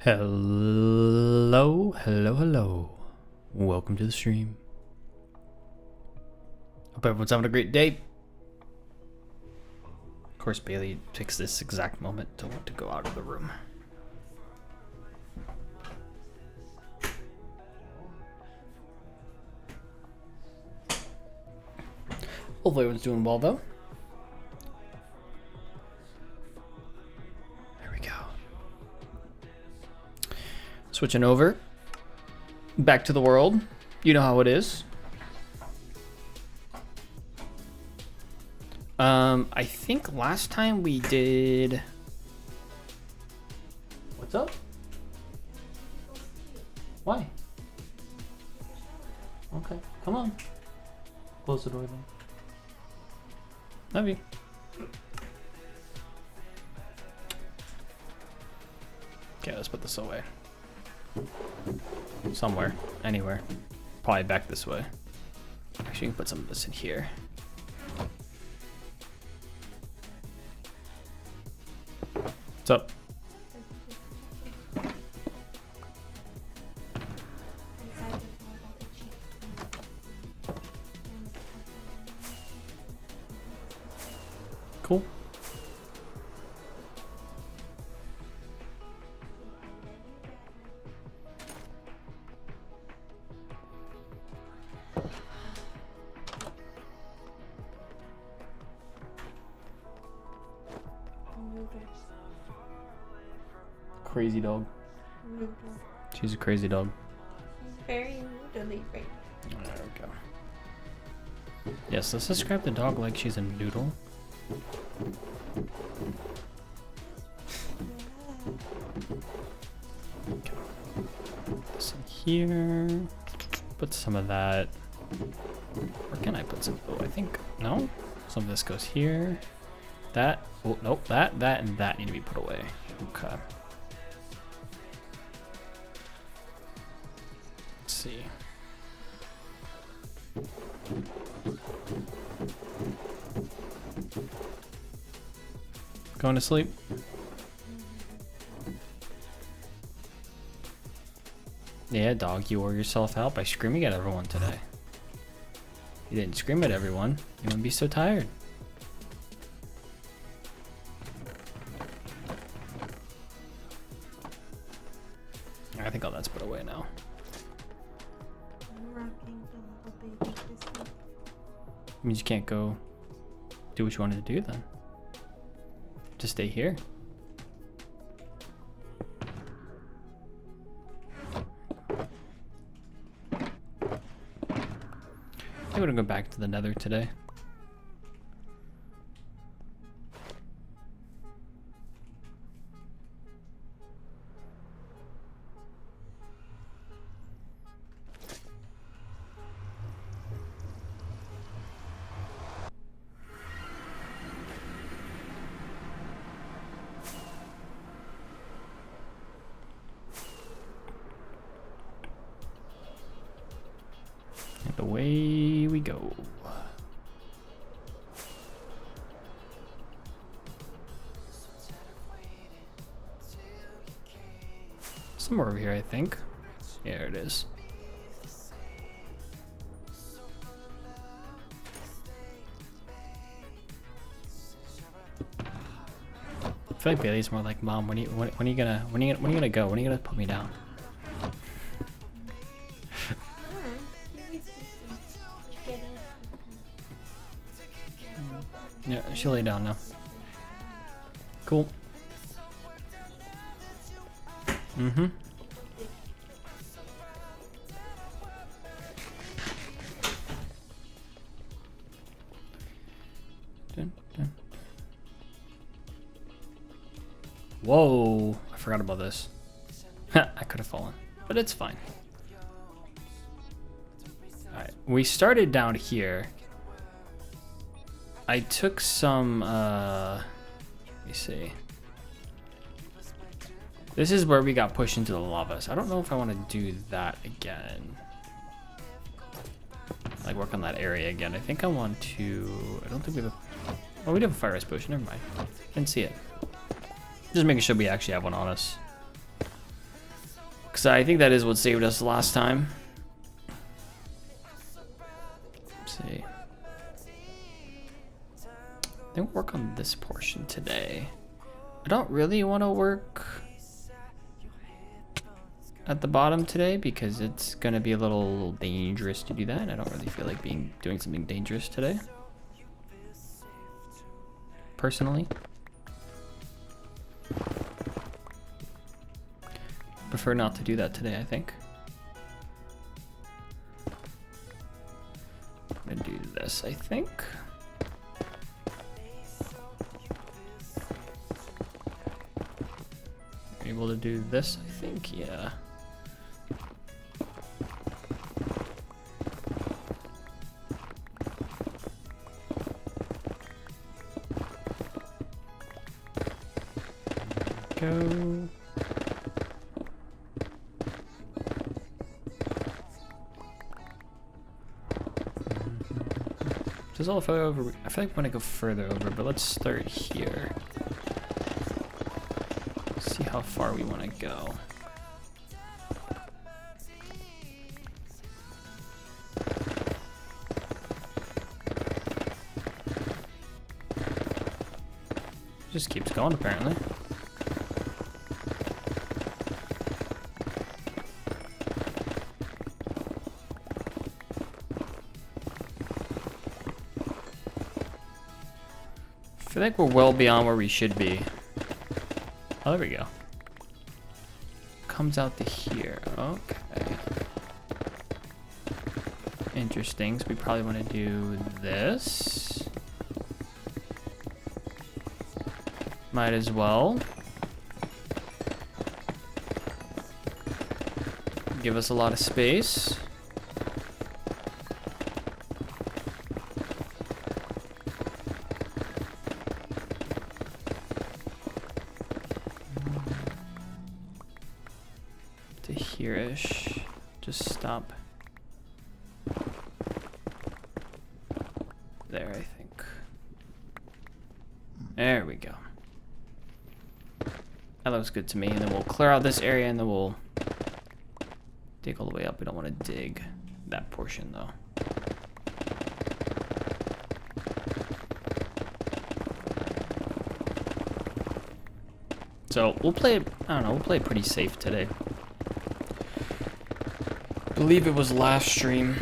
Hello. Welcome to the stream. Hope everyone's having a great day. Of course, Bailey picks this exact moment to want to go out of the room. Hopefully everyone's doing well, though. There we go. Switching over. Back to the world. You know how it is. I think last time we did... What's up? Why? Okay, come on. Close the door then. Love you. Okay, let's put this away. Somewhere. Anywhere. Probably back this way. Actually, you can put some of this in here. What's up? Cool. Crazy dog. Noodle. She's a crazy dog. She's very noodly right now. There we go. Yes, let's describe the dog like she's a noodle. Okay. Put this in here. Put some of that. Where can I put some? Oh, I think no. Some of this goes here. That. Oh nope. That and that need to be put away. Okay. Let's see. Going to sleep? Yeah, dog, you wore yourself out by screaming at everyone today. You didn't scream at everyone. You wouldn't be so tired. I think all that's put away now. I'm rocking the little baby to sleep. Means you can't go do what you wanted to do then. Just stay here. I think we're gonna go back to the Nether today. And away we go. Somewhere over here, I think. Yeah, there it is. I feel like Bailey's more like, Mom, when are you gonna go? When are you gonna put me down? Yeah, she'll lay down now. Cool. Mm-hmm. Dun, dun. Whoa, I forgot about this. I could have fallen, but it's fine. Alright, we started down here. I took some, let me see. This is where we got pushed into the lava, so I don't know if I want to do that again. Like work on that area again. I think I want to, I don't think we have a, oh, we do have a fire ice potion, never mind. Didn't see it. Just making sure we actually have one on us. Because I think that is what saved us last time. Let's see. I think we'll work on this portion today. I don't really want to work at the bottom today because it's going to be a little dangerous to do that. I don't really feel like doing something dangerous today. Personally. Prefer not to do that today, I think. I'm gonna do this, I think. Able to do this, I think, yeah. Go. There's all further over. I feel like we want to go further over, but let's start here. See how far we want to go. Just keeps going apparently. I feel like we're well beyond where we should be. Oh, there we go. Comes out to here. Okay. Interesting. So we probably want to do this. Might as well. Give us a lot of space. To here-ish. Just stop. There, I think. There we go. That looks good to me. And then we'll clear out this area and then we'll dig all the way up. We don't want to dig that portion though. So we'll play, I don't know, we'll play pretty safe today. I believe it was last stream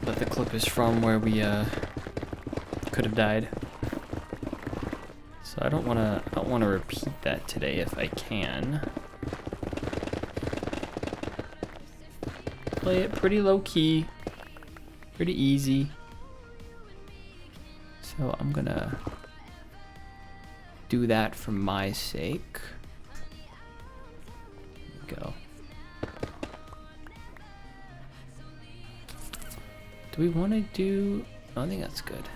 that the clip is from where we could have died. So I don't want to repeat that today if I can. Play it pretty low key, pretty easy. So I'm gonna do that for my sake. Go. Do we want to do? I think that's good.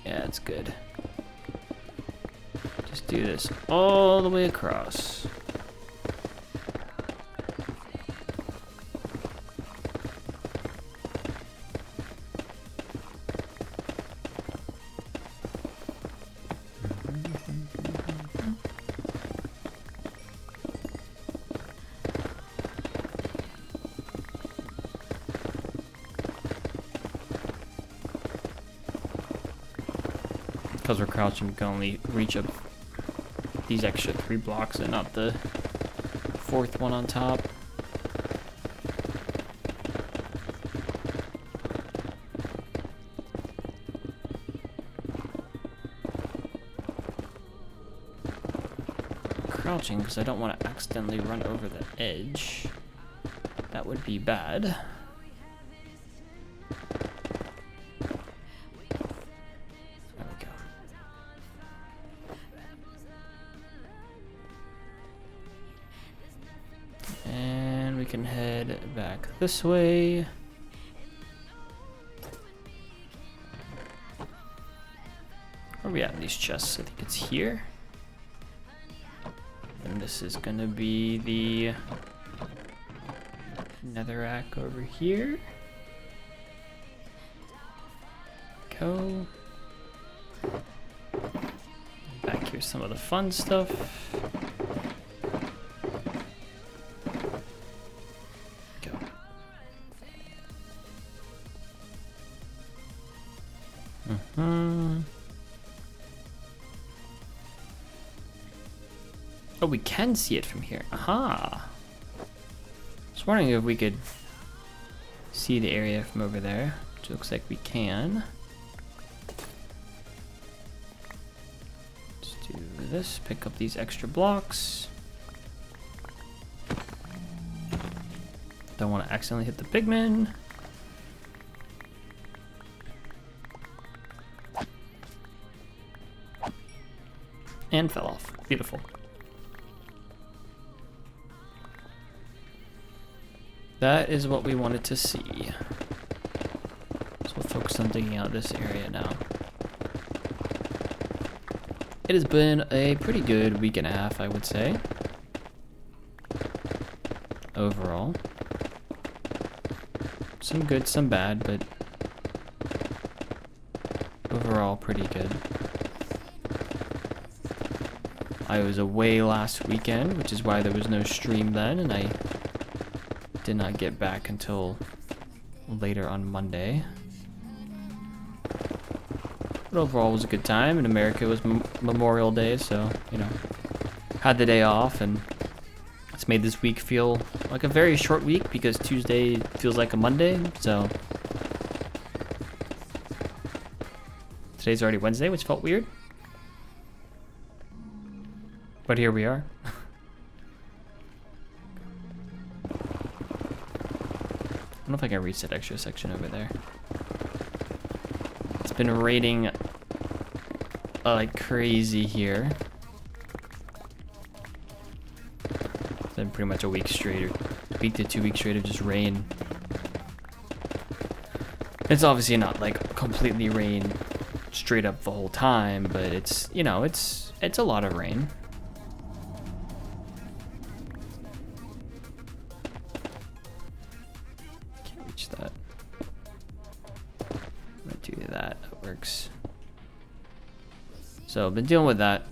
Yeah, it's good. Just do this all the way across. Because we're crouching, we can only reach up these extra 3 blocks and not the 4th one on top. Crouching because I don't want to accidentally run over the edge. That would be bad. Can head back this way. Where are we at in these chests? I think it's here. And this is gonna be the netherrack over here. Go. Back here Here's some of the fun stuff. Go. Oh, we can see it from here. Aha! I was wondering if we could see the area from over there, which looks like we can. Let's do this, pick up these extra blocks. Don't want to accidentally hit the pigmen. And fell off. Beautiful. That is what we wanted to see. So we'll focus on digging out this area now. It has been a pretty good week and a half, I would say. Overall. Some good, some bad, but overall pretty good. I was away last weekend, which is why there was no stream then, and I did not get back until later on Monday. But overall, it was a good time. In America, it was Memorial Day, so, you know, had the day off, and it's made this week feel like a very short week because Tuesday feels like a Monday, so. Today's already Wednesday, which felt weird. But here we are. I don't know if I can reach that extra section over there. It's been raining like crazy here. It's been pretty much a week straight, or week to 2 weeks straight of just rain. It's obviously not like completely rain straight up the whole time, but it's, you know, it's a lot of rain. That. I'm gonna do that. That works. So I've been dealing with that.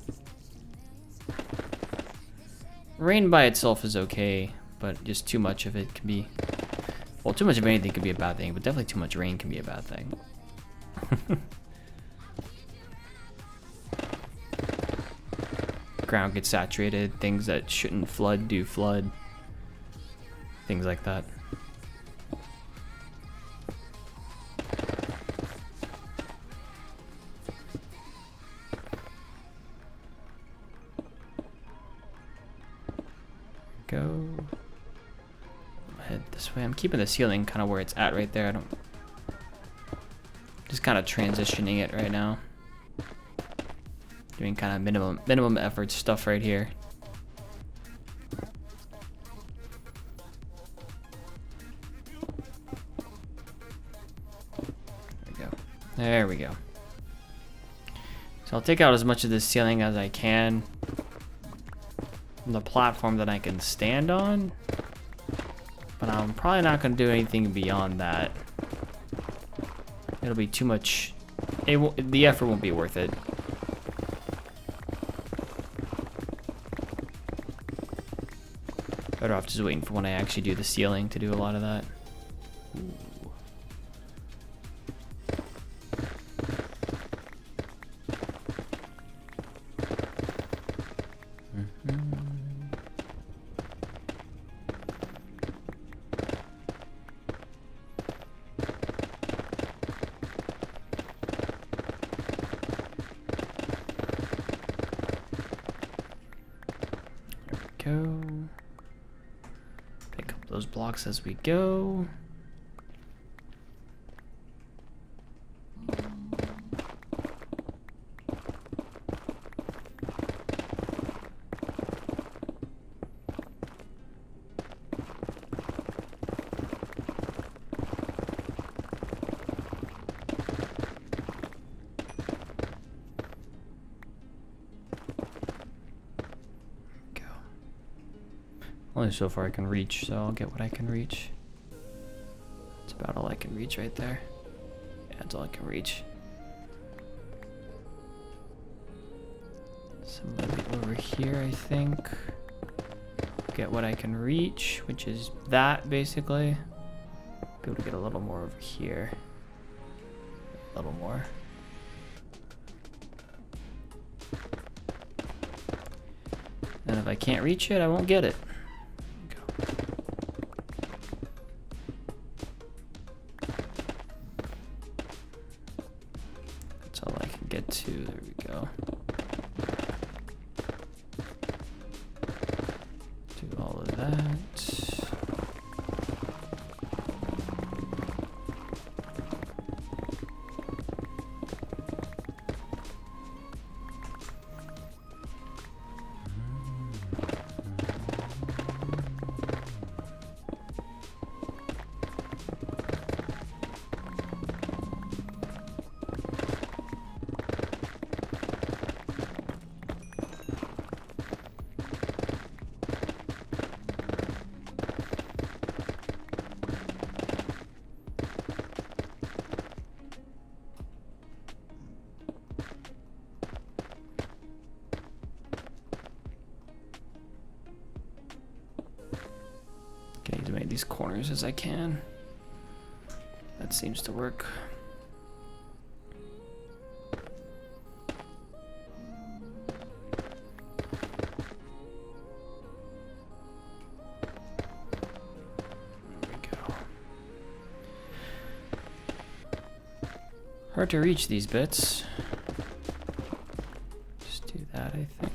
Rain by itself is okay, but just too much of it can be, well, too much of anything can be a bad thing, but definitely too much rain can be a bad thing. Ground gets saturated, things that shouldn't flood do flood. Things like that. Go. Head this way. I'm keeping the ceiling kind of where it's at right there. I don't. Just kind of transitioning it right now. Doing kind of minimum effort stuff right here. There we go. There we go. So I'll take out as much of this ceiling as I can. The platform that I can stand on, but I'm probably not going to do anything beyond that. It'll be too much. The effort won't be worth it. Better off just waiting for when I actually do the ceiling to do a lot of that. Ooh. Go. Pick up those blocks as we go. Only so far I can reach, so I'll get what I can reach. That's about all I can reach right there. Yeah, that's all I can reach. Somebody over here, I think. Get what I can reach, which is that basically. Be able to get a little more over here. A little more. And if I can't reach it, I won't get it. Go. That's all I can get to. There we go. Do all of that. Getting as many of these corners as I can. That seems to work. There we go. Hard to reach these bits. Just do that, I think.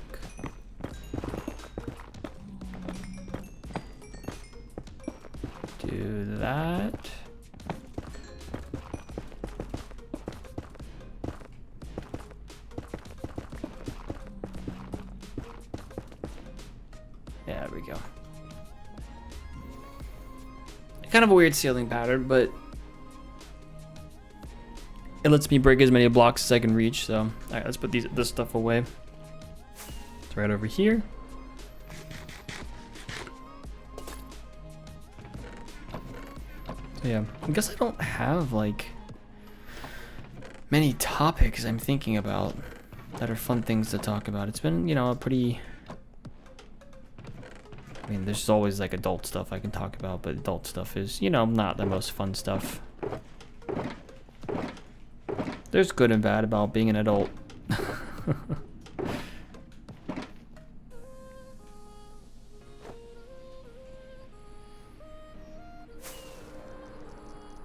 Do that. Yeah, there we go. Kind of a weird ceiling pattern, but it lets me break as many blocks as I can reach. So, all right, let's put this stuff away. It's right over here. Yeah, I guess I don't have like many topics I'm thinking about that are fun things to talk about. It's been, you know, a pretty, I mean, there's always like adult stuff I can talk about, but adult stuff is, you know, not the most fun stuff. There's good and bad about being an adult.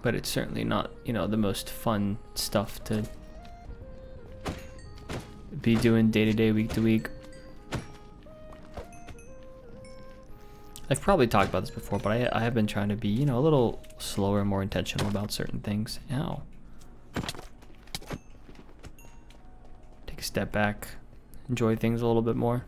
But it's certainly not, you know, the most fun stuff to be doing day to day, week to week. I've probably talked about this before, but I have been trying to be, you know, a little slower and more intentional about certain things. Ow. Take a step back, enjoy things a little bit more.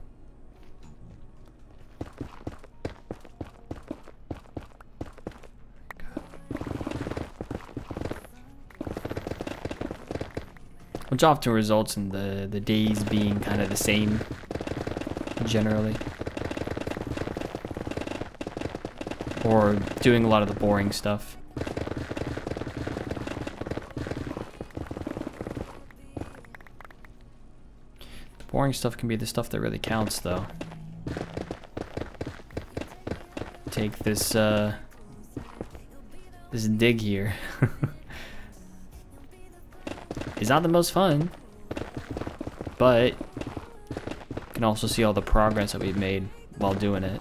Which often results in the days being kind of the same, generally. Or doing a lot of the boring stuff. The boring stuff can be the stuff that really counts, though. Take this, this dig here. It's not the most fun, but you can also see all the progress that we've made while doing it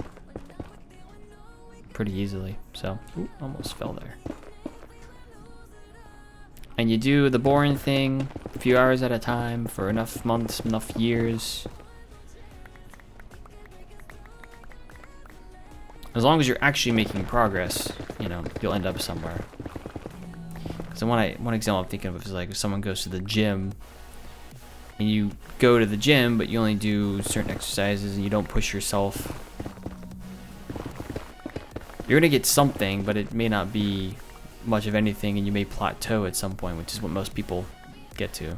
pretty easily. So, ooh, almost fell there. And you do the boring thing a few hours at a time for enough months, enough years. As long as you're actually making progress, you know, you'll end up somewhere. So one example I'm thinking of is like if someone goes to the gym and you go to the gym but you only do certain exercises and you don't push yourself, you're gonna get something, but it may not be much of anything and you may plateau at some point, which is what most people get to.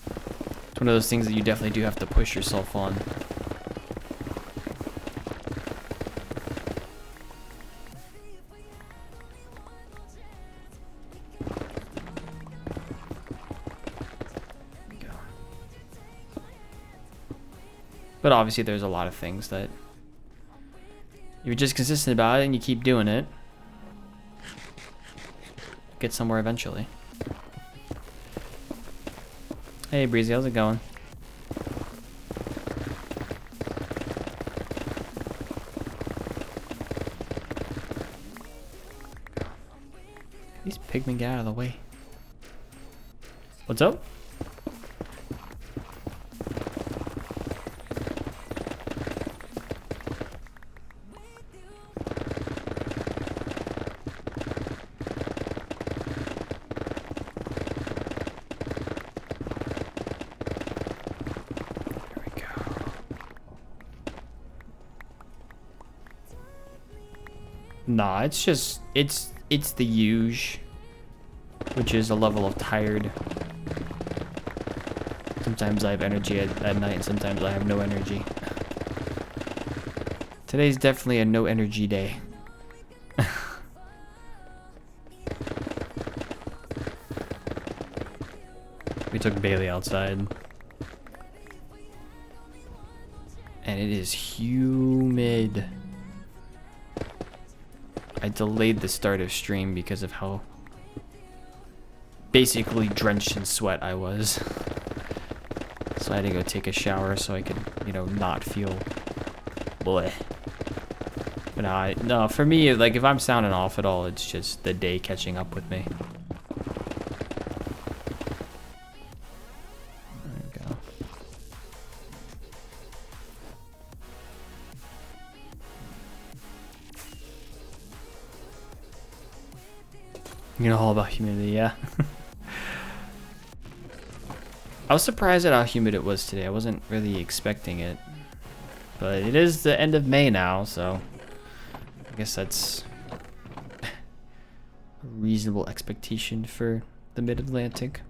It's one of those things that you definitely do have to push yourself on. But obviously there's a lot of things that you're just consistent about it and you keep doing it. Get somewhere eventually. Hey Breezy, how's it going? These pigmen, get out of the way. What's up? There we go. Nah, it's just it's the huge, which is a level of tired. Sometimes I have energy at night and sometimes I have no energy. Today's definitely a no energy day. We took Bailey outside. And it is humid. I delayed the start of stream because of how basically drenched in sweat I was. So I had to go take a shower so I could, you know, not feel bleh. But no, for me, like if I'm sounding off at all, it's just the day catching up with me. There we go. You know all about humidity, yeah. I was surprised at how humid it was today. I wasn't really expecting it. But it is the end of May now, so I guess that's a reasonable expectation for the Mid-Atlantic.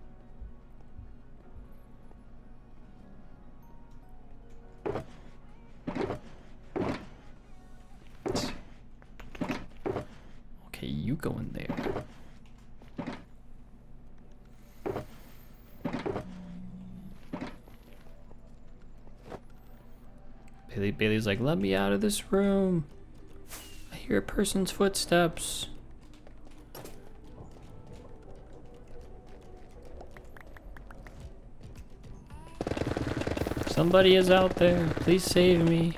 Okay, you go in there. Bailey's like, let me out of this room. I hear a person's footsteps. Somebody is out there. Please save me.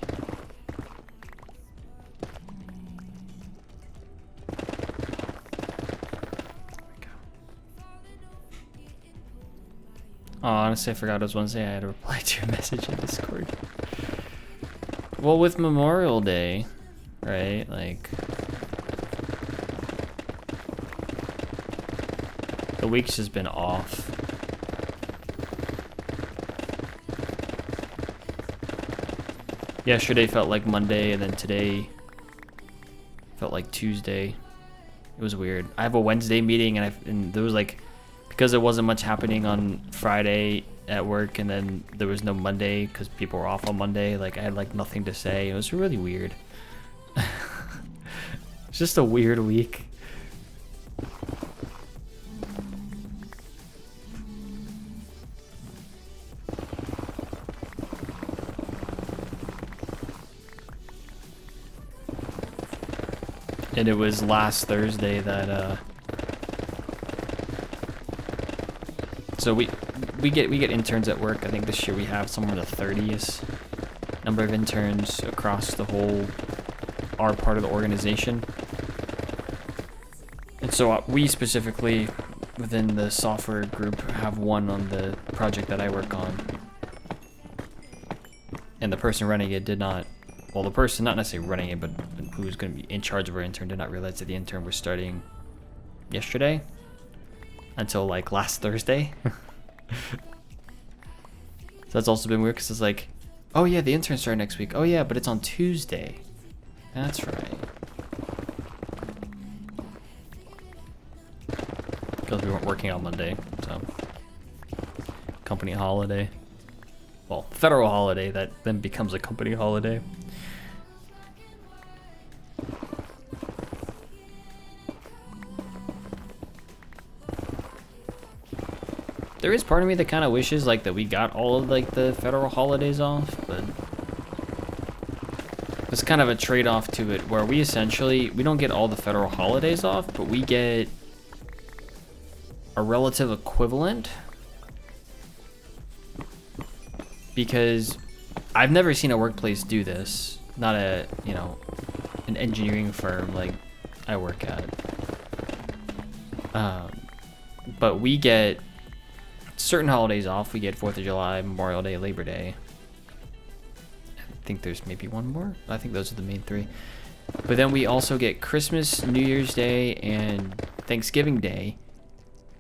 Oh, honestly, I forgot what I was going to say. I had to reply to your message in Discord. Well, with Memorial Day, right? Like, the week's just been off. Yesterday felt like Monday, and then today felt like Tuesday. It was weird. I have a Wednesday meeting, and there was like, because there wasn't much happening on Friday at work, and then there was no Monday because people were off on Monday. Like, I had like nothing to say. It was really weird. It's just a weird week. And it was last Thursday that so we get interns at work. I think this year we have somewhere in the 30th number of interns across the whole our part of the organization. And so we specifically within the software group have one on the project that I work on. And the person running it did not, well, the person not necessarily running it, but who was going to be in charge of our intern did not realize that the intern was starting yesterday until like last Thursday. So that's also been weird because it's like, oh yeah, the intern starts next week. Oh yeah, but it's on Tuesday. That's right. Because we weren't working on Monday, so company holiday. Well, federal holiday that then becomes a company holiday. There is part of me that kind of wishes like that we got all of like the federal holidays off, but kind of a trade-off to it where we don't get all the federal holidays off, but we get a relative equivalent, because I've never seen a workplace do this, not a, you know, an engineering firm like I work at. But we get certain holidays off. We get 4th of July, Memorial Day, Labor Day. I think there's maybe one more. I think those are the main three. But then we also get Christmas, New Year's Day, and Thanksgiving Day.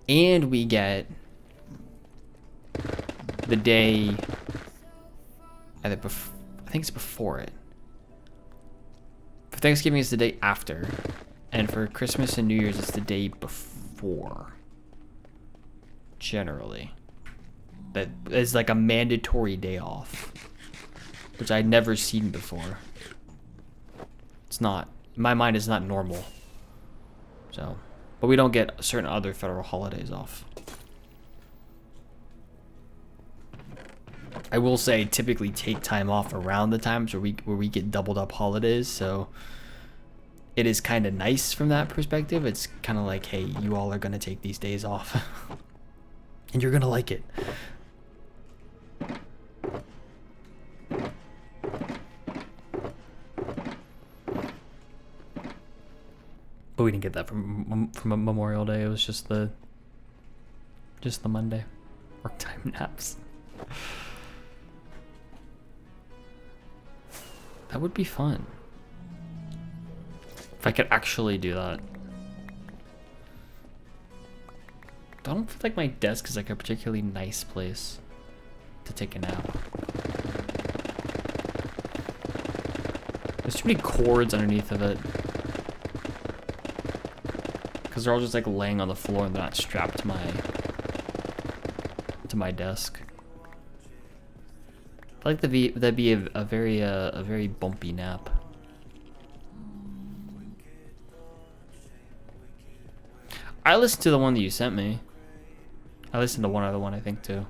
And we get the day either I think it's before it. For Thanksgiving, it's the day after. And for Christmas and New Year's, it's the day before. Generally. That is like a mandatory day off, which I'd never seen before. It's not, in my mind, it's not normal. So, but we don't get certain other federal holidays off. I will say, typically take time off around the times where we get doubled up holidays, so it is kind of nice from that perspective. It's kind of like, hey, you all are gonna take these days off, and you're gonna like it. But we didn't get that from Memorial Day. It was just the Monday work time naps. That would be fun if I could actually do that. I don't feel like my desk is like a particularly nice place to take a nap. There's too many cords underneath of it. Because they're all just like laying on the floor and they're not strapped to my desk. I feel like that'd be a very bumpy nap. I listened to the one that you sent me. I listened to one other one, I think, too.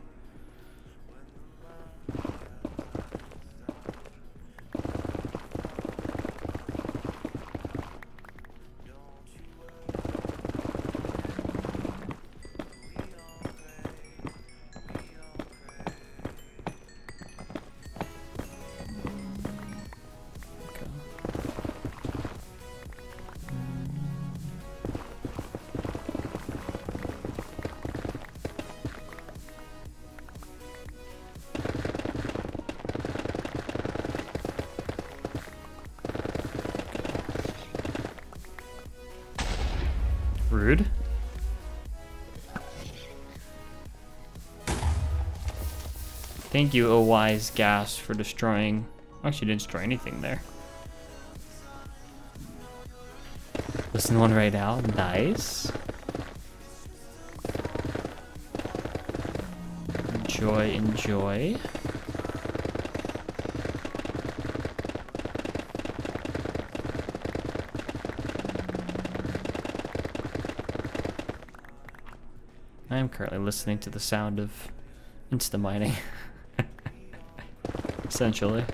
Rude. Thank you, O Wise Gas, for destroying. Actually, didn't destroy anything there. Listen to one right now. Nice. Enjoy, enjoy. I am currently listening to the sound of insta-mining. Essentially.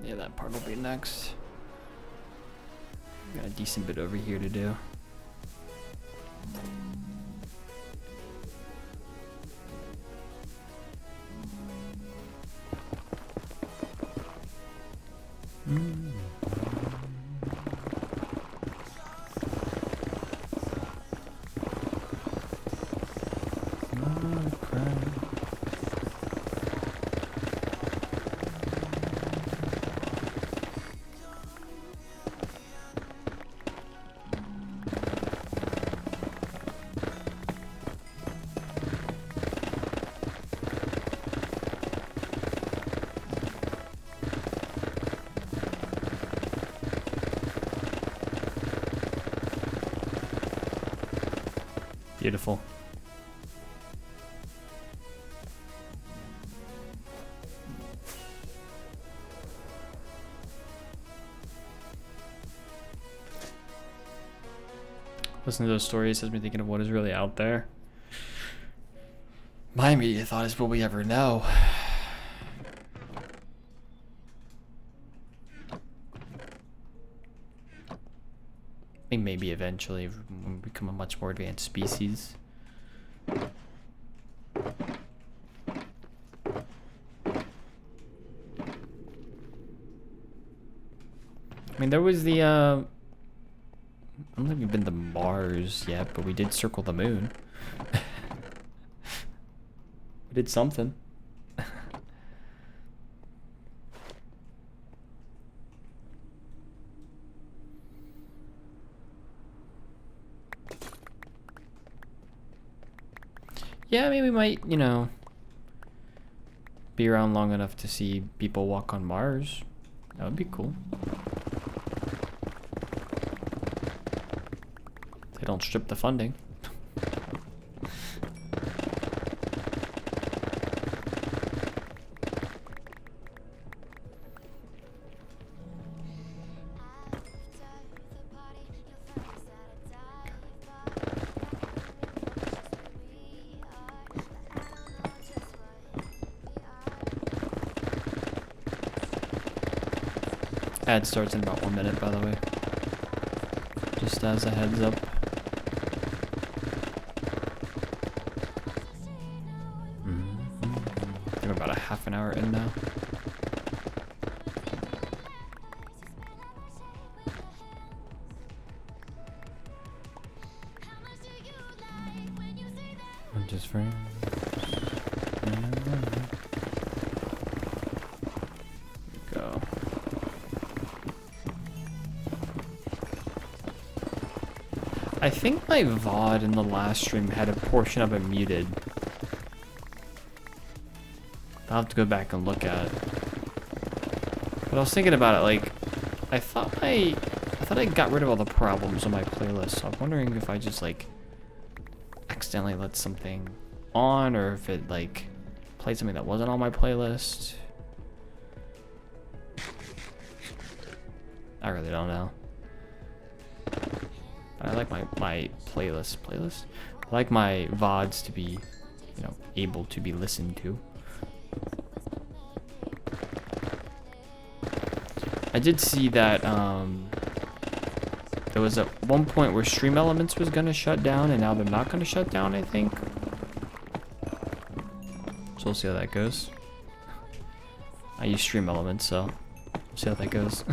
Yeah, that part will be next. Got a decent bit over here to do. Beautiful. Listening to those stories has me thinking of what is really out there. My immediate thought is, will we ever know? I think maybe eventually when we become a much more advanced species. I mean, there was the, I don't think we've been to Mars yet, but we did circle the moon. We did something. Yeah, I mean, we might, you know, be around long enough to see people walk on Mars. That would be cool. They don't strip the funding. Ad starts in about 1 minute, by the way. Just as a heads up. I think we're about a half an hour in now. I'm just friends. Go. I think my VOD in the last stream had a portion of it muted. I'll have to go back and look at it. But I was thinking about it, like, I thought I got rid of all the problems on my playlist, so I'm wondering if I just, like, accidentally let something on, or if it, like, played something that wasn't on my playlist. I really don't know. I like my playlist. I like my VODs to be, you know, able to be listened to. I did see that there was at one point where Stream Elements was gonna shut down, and now they're not gonna shut down, I think. So we'll see how that goes. I use Stream Elements, so we'll see how that goes.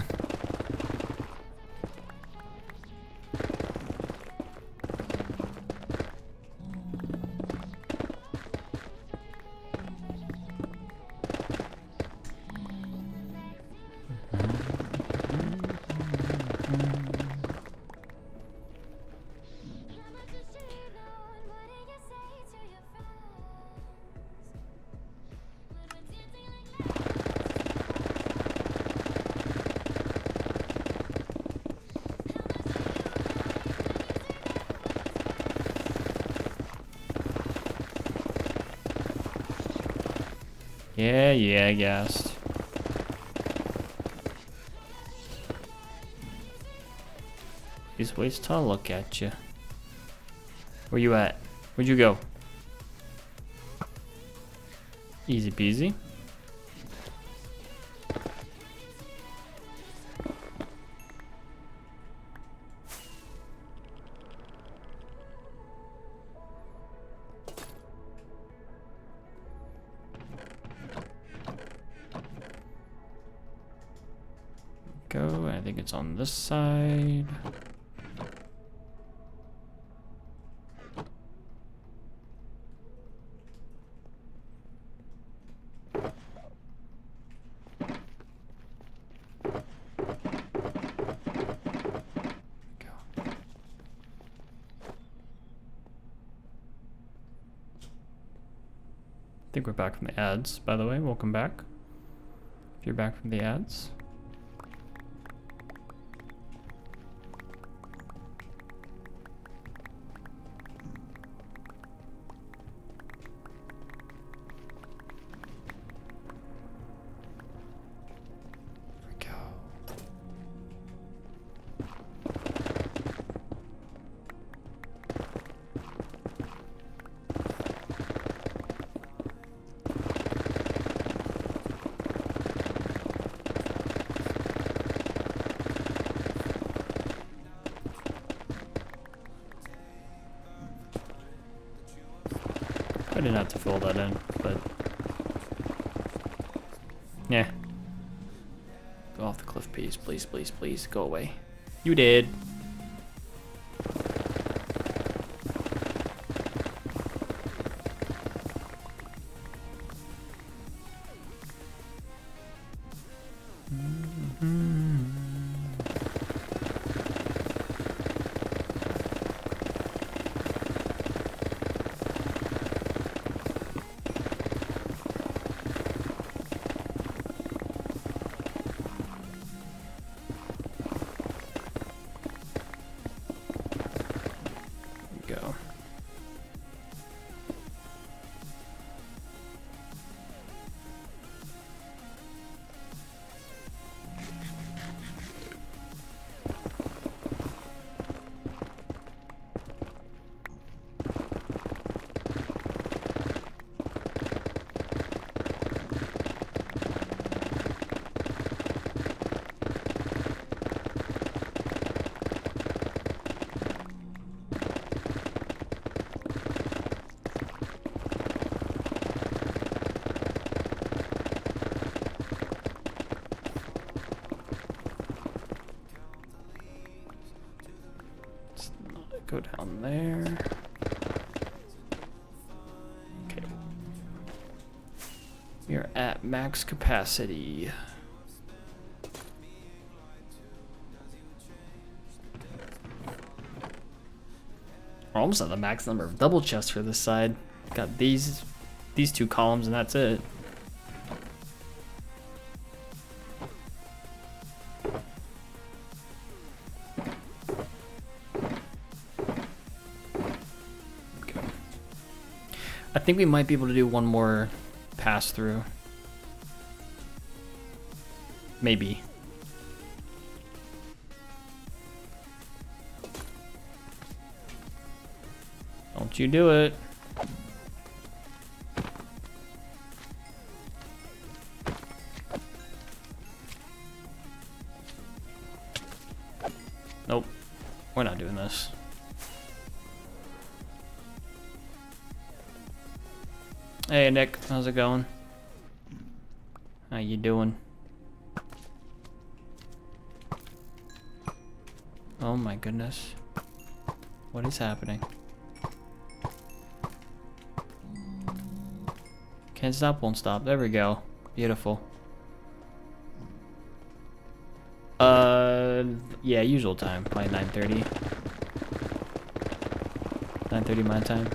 Yeah, I guessed. These ways to look at you. Where you at? Where'd you go? Easy peasy. Go, I think it's on this side. I think we're back from the ads, by the way. Welcome back. If you're back from the ads. I didn't have to fill that in, but yeah. Go off the cliff, please, please, please, please, go away. You did. Go. Go down there. Okay. We are at max capacity. We're almost at the max number of double chests for this side. Got these two columns and that's it. I think we might be able to do one more pass through. Maybe. Don't you do it. Nope. We're not doing this. Hey Nick, how's it going? How you doing? Oh my goodness. What is happening? Can't stop, won't stop. There we go. Beautiful. Yeah, usual time. Probably 9:30. 9:30 my time.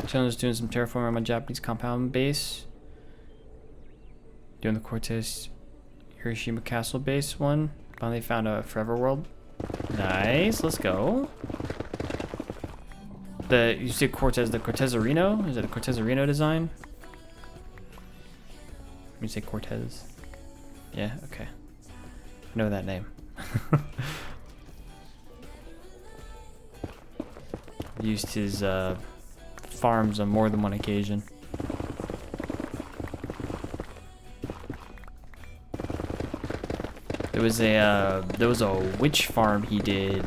Jones doing some terraforming on my Japanese compound base. Doing the Cortez Hiroshima Castle base one. Finally found a Forever World. Nice, let's go. You see Cortez, the Cortezarino? Is it a Cortezarino design? Let me say Cortez. Yeah, okay. I know that name. Used his farms on more than one occasion. There was a witch farm he did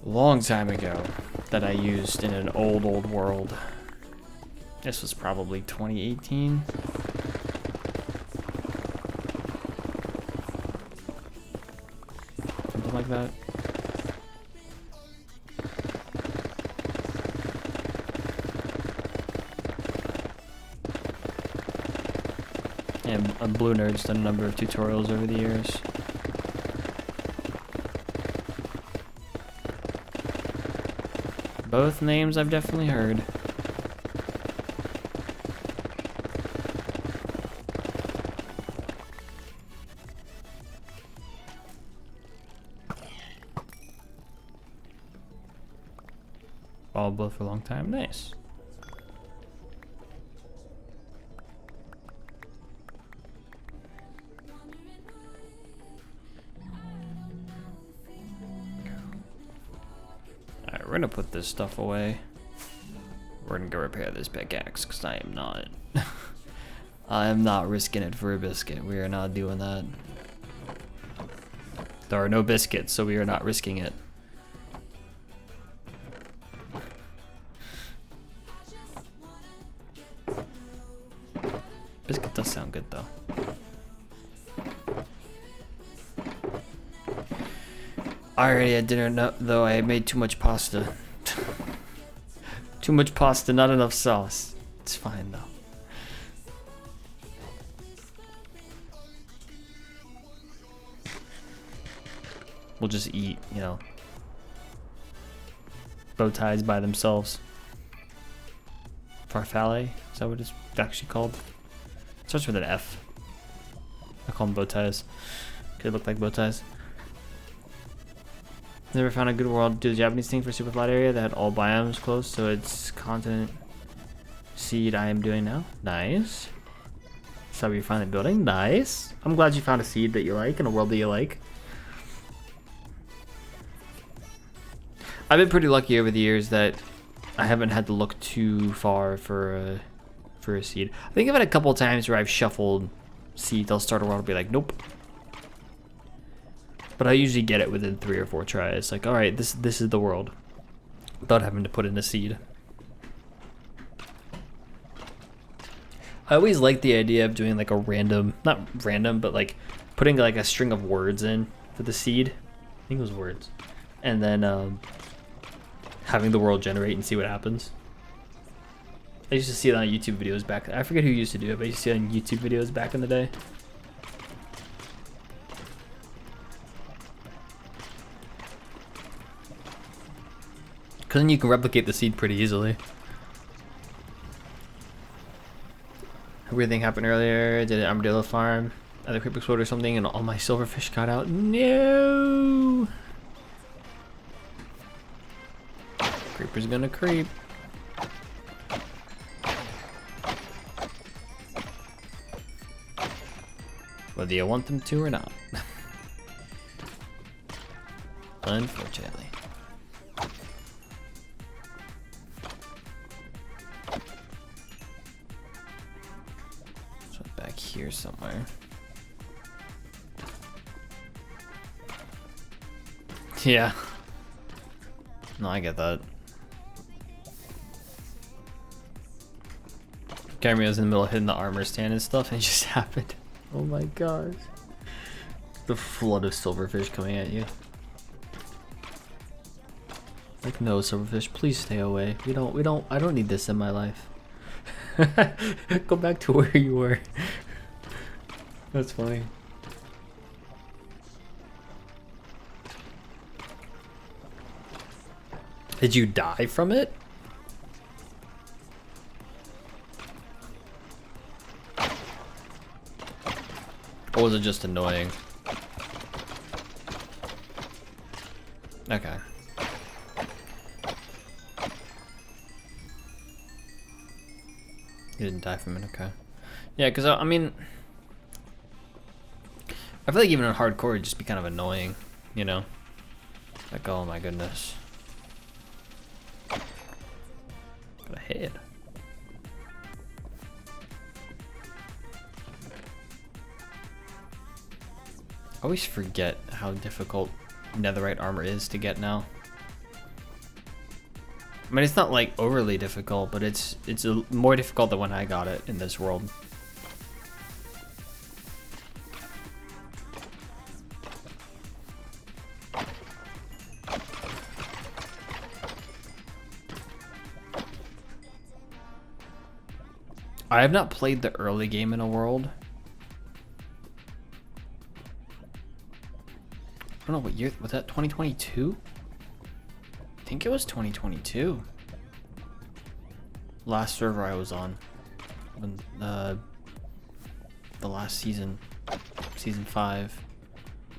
a long time ago that I used in an old world. This was probably 2018. Something like that. And Blue Nerd's done a number of tutorials over the years. Both names I've definitely heard. Followed both for a long time. Nice. We're gonna put this stuff away. We're gonna go repair this pickaxe because I am not I am not risking it for a biscuit. We are not doing that. There are no biscuits, so we are not risking it. Biscuit does sound good though. I already had dinner, though I made too much pasta. Too much pasta, not enough sauce. It's fine though. We'll just eat, you know, bow ties by themselves. Farfalle, is that what it's actually called? It starts with an F. I call them bow ties. Could look like bow ties. Never found a good world do the Japanese thing for super flat area that had all biomes close, so it's continent seed I am doing now. Nice. So you're finally building. Nice. I'm glad you found a seed that you like and a world that you like. I've been pretty lucky over the years that I haven't had to look too far for a seed. I think I've had a couple of times where I've shuffled seeds. I'll start a world and be like, nope. But I usually get it within 3 or 4 tries. Like, all right, this is the world, without having to put in a seed. I always like the idea of doing like a random, not random, but like putting like a string of words in for the seed. I think it was words, and then having the world generate and see what happens. I used to see it on YouTube videos back. I forget who used to do it, but I used to see it on YouTube videos back in the day. Because then you can replicate the seed pretty easily. A weird thing happened earlier. Did an armadillo farm at the creep explode or something, and all my silverfish got out. No! Creeper's gonna creep. Whether you want them to or not. Unfortunately. So back here somewhere. Yeah. No, I get that. Cameo was in the middle of hitting the armor stand and stuff, and it just happened. Oh my gosh. The flood of silverfish coming at you. Like, no, silverfish, please stay away. I don't need this in my life. Go back to where you were. That's funny. Did you die from it? Or was it just annoying? Okay. You didn't die from it, okay. Yeah, because I mean, I feel like even in hardcore it'd just be kind of annoying, you know? Like, oh my goodness. Got a head. I always forget how difficult netherite armor is to get now. I mean, it's not like overly difficult, but it's more difficult than when I got it in this world. I have not played the early game in a world. I don't know what year was that. 2022? I think it was 2022. Last server I was on when the last season, season 5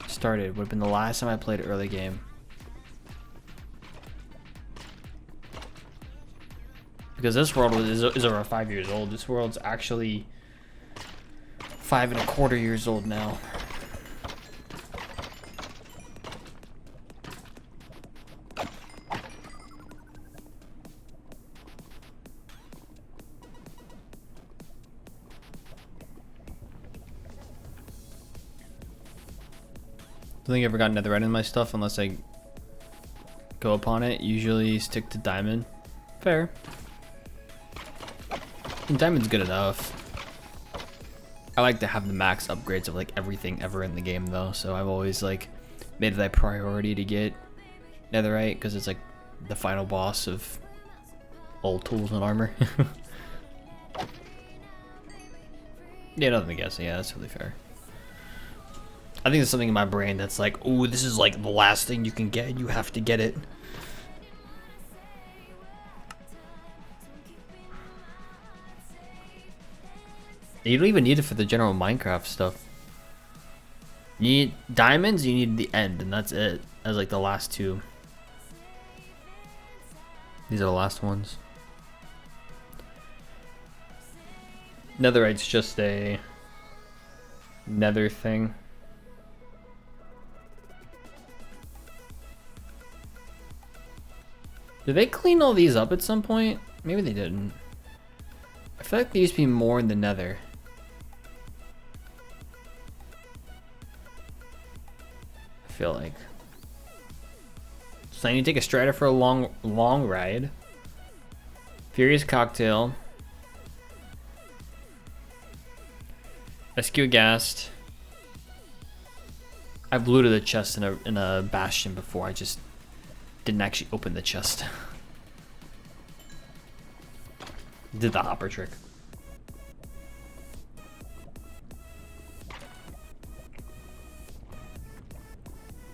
started. Would have been the last time I played early game. Because this world is over 5 years old. This world's actually 5.25 years old now. don't think I ever got netherite in my stuff unless I go upon it. Usually stick to diamond. Fair. And diamond's good enough. I like to have the max upgrades of like everything ever in the game though, so I've always like made it a priority to get netherite because it's like the final boss of all tools and armor. Yeah, nothing to guess. Yeah, that's really fair. I think there's something in my brain that's like, oh, this is like the last thing you can get. You have to get it. You don't even need it for the general Minecraft stuff. You need diamonds, you need the end, and that's it. As like the last two. These are the last ones. Netherite's just a nether thing. Did they clean all these up at some point? Maybe they didn't. I feel like there used to be more in the nether. I feel like. So I need to take a strider for a long ride. Furious cocktail. Rescue Ghast. I've looted a chest in a bastion before. I just didn't actually open the chest. Did the hopper trick.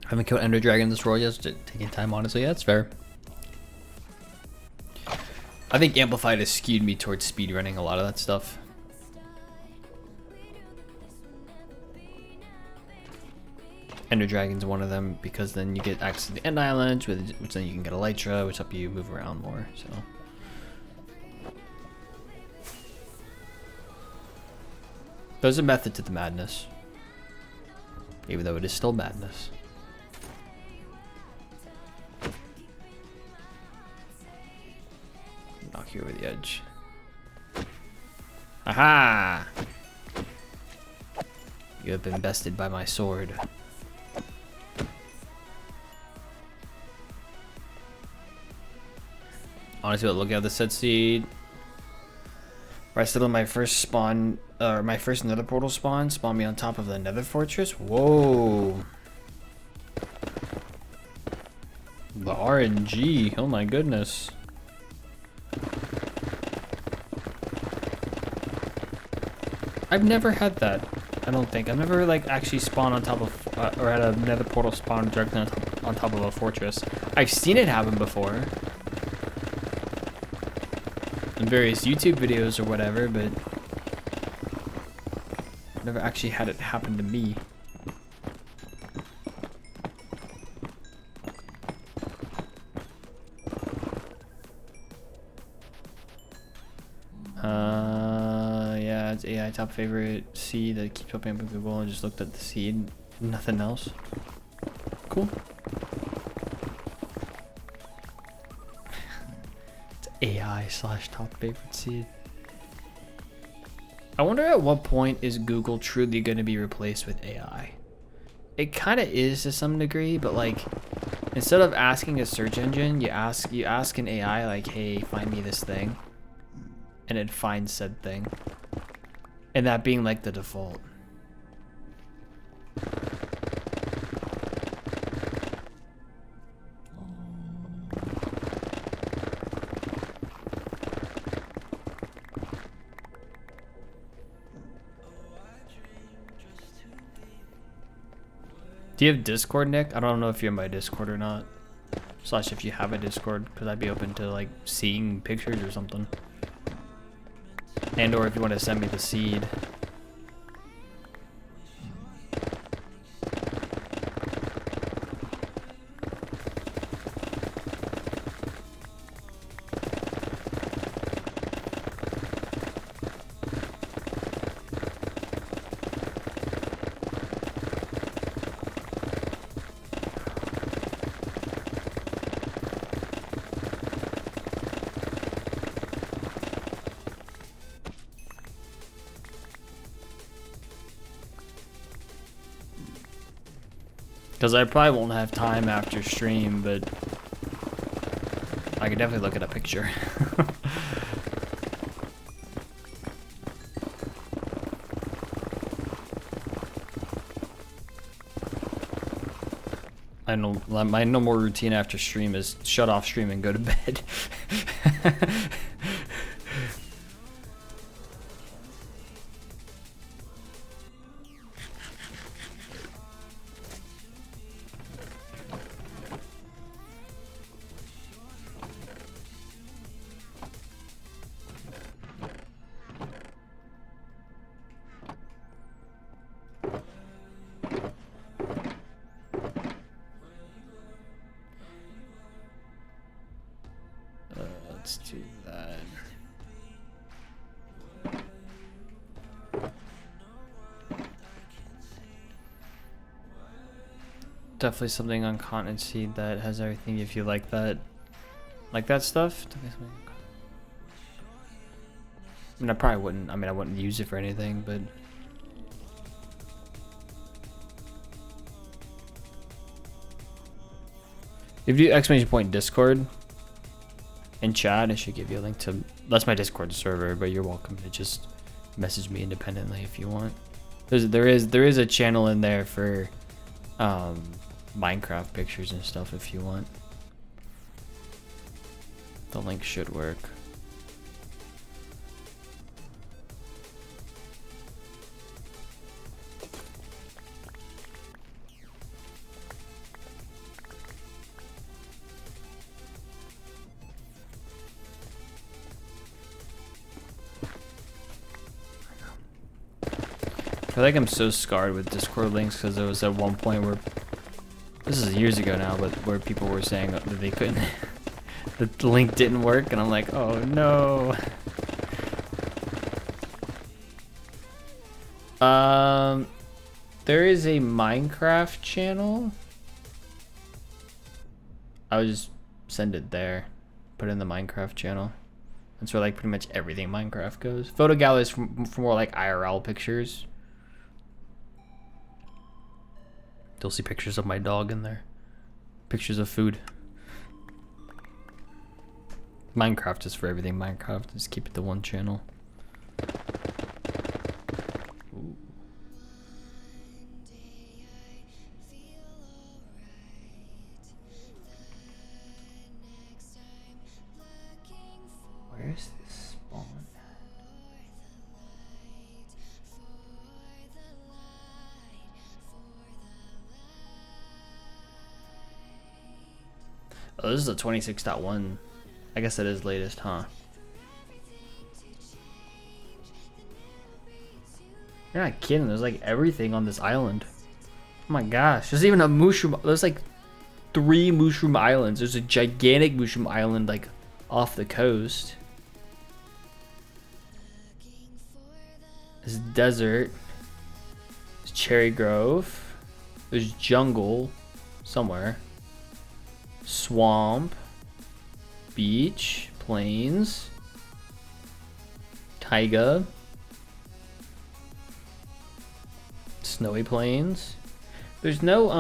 I haven't killed Ender Dragon this roll yet, just taking time honestly. Yeah, that's fair. I think Amplified has skewed me towards speedrunning a lot of that stuff. Ender Dragon's one of them because then you get access to the End Islands, which then you can get Elytra, which help you move around more. So there's a method to the madness, even though it is still madness. Knock you over the edge. Aha! You have been bested by my sword. Honestly, look at the set seed. Where I settled my first spawn, or my first nether portal spawned me on top of the nether fortress. Whoa. The RNG, oh my goodness. I've never had that, I don't think. I've never like actually spawned on top of, or had a nether portal spawn directly on top of a fortress. I've seen it happen before. In various YouTube videos or whatever, but never actually had it happen to me. Yeah, it's AI top favorite seed that keeps popping up in Google. I just looked at the seed, nothing else. Cool. AI/top favorite seed. I wonder at what point is Google truly going to be replaced with AI? It kind of is to some degree, but like instead of asking a search engine, you ask an AI like, "Hey, find me this thing," and it finds said thing, and that being like the default. Do you have Discord, Nick? I don't know if you're in my Discord or not. Slash if you have a Discord, because I'd be open to like seeing pictures or something. And or if you want to send me the seed. Because I probably won't have time after stream, but I could definitely look at a picture. I know my normal routine after stream is shut off stream and go to bed. Let's do that. Definitely something on Continent Seed that has everything if you like that stuff. I mean, I probably wouldn't. I mean, I wouldn't use it for anything, but if you exclamation point Discord in chat, it should give you a link to. That's my Discord server, but you're welcome to just message me independently if you want. There is a channel in there for Minecraft pictures and stuff if you want. The link should work. I feel like I'm so scarred with Discord links because there was at one point where, this is years ago now, but where people were saying that they couldn't, the link didn't work, and I'm like, oh no. There is a Minecraft channel. I would just send it there, put it in the Minecraft channel. That's where like pretty much everything Minecraft goes. Photo galleries for more like IRL pictures. You'll see pictures of my dog in there. Pictures of food. Minecraft is for everything Minecraft. Just keep it to one channel. Ooh. Where's this spawn? Oh, this is a 26.1. I guess that is latest, huh? You're not kidding. There's like everything on this island. Oh my gosh. There's even a mushroom. There's like 3 mushroom islands. There's a gigantic mushroom island like off the coast. There's desert. There's cherry grove. There's jungle somewhere. Swamp, beach, plains, taiga, snowy plains. There's no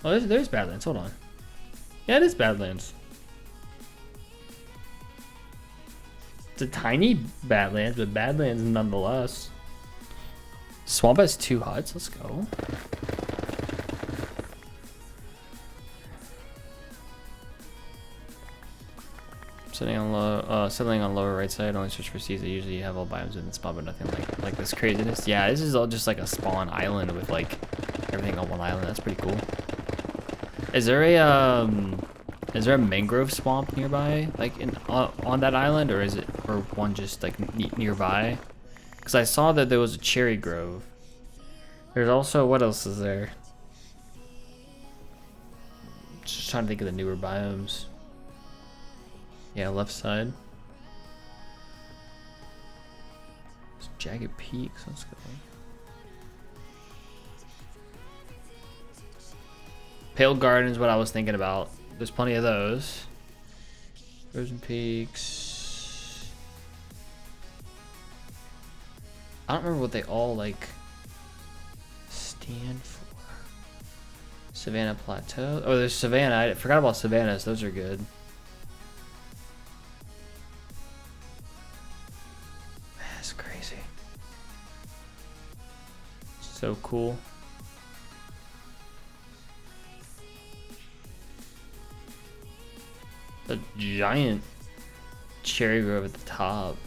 oh, there's Badlands. Hold on. Yeah, it is Badlands. It's a tiny Badlands, but Badlands nonetheless. Swamp has 2 huts. Let's go. Settling on lower right side, only search for seeds that usually have all biomes in the spawn, but nothing like this craziness. Yeah, this is all just like a spawn island with like everything on one island. That's pretty cool. Is there a mangrove swamp nearby, like on that island, or is it one just like nearby? Because I saw that there was a cherry grove. There's also, what else is there? Just trying to think of the newer biomes. Yeah, left side. It's Jagged Peaks. Let's go. Pale Garden's what I was thinking about. There's plenty of those. Frozen Peaks. I don't remember what they all like stand for? Savannah Plateau. Oh, there's Savannah. I forgot about Savannahs. Those are good. That's crazy. So cool. A giant cherry grove at the top.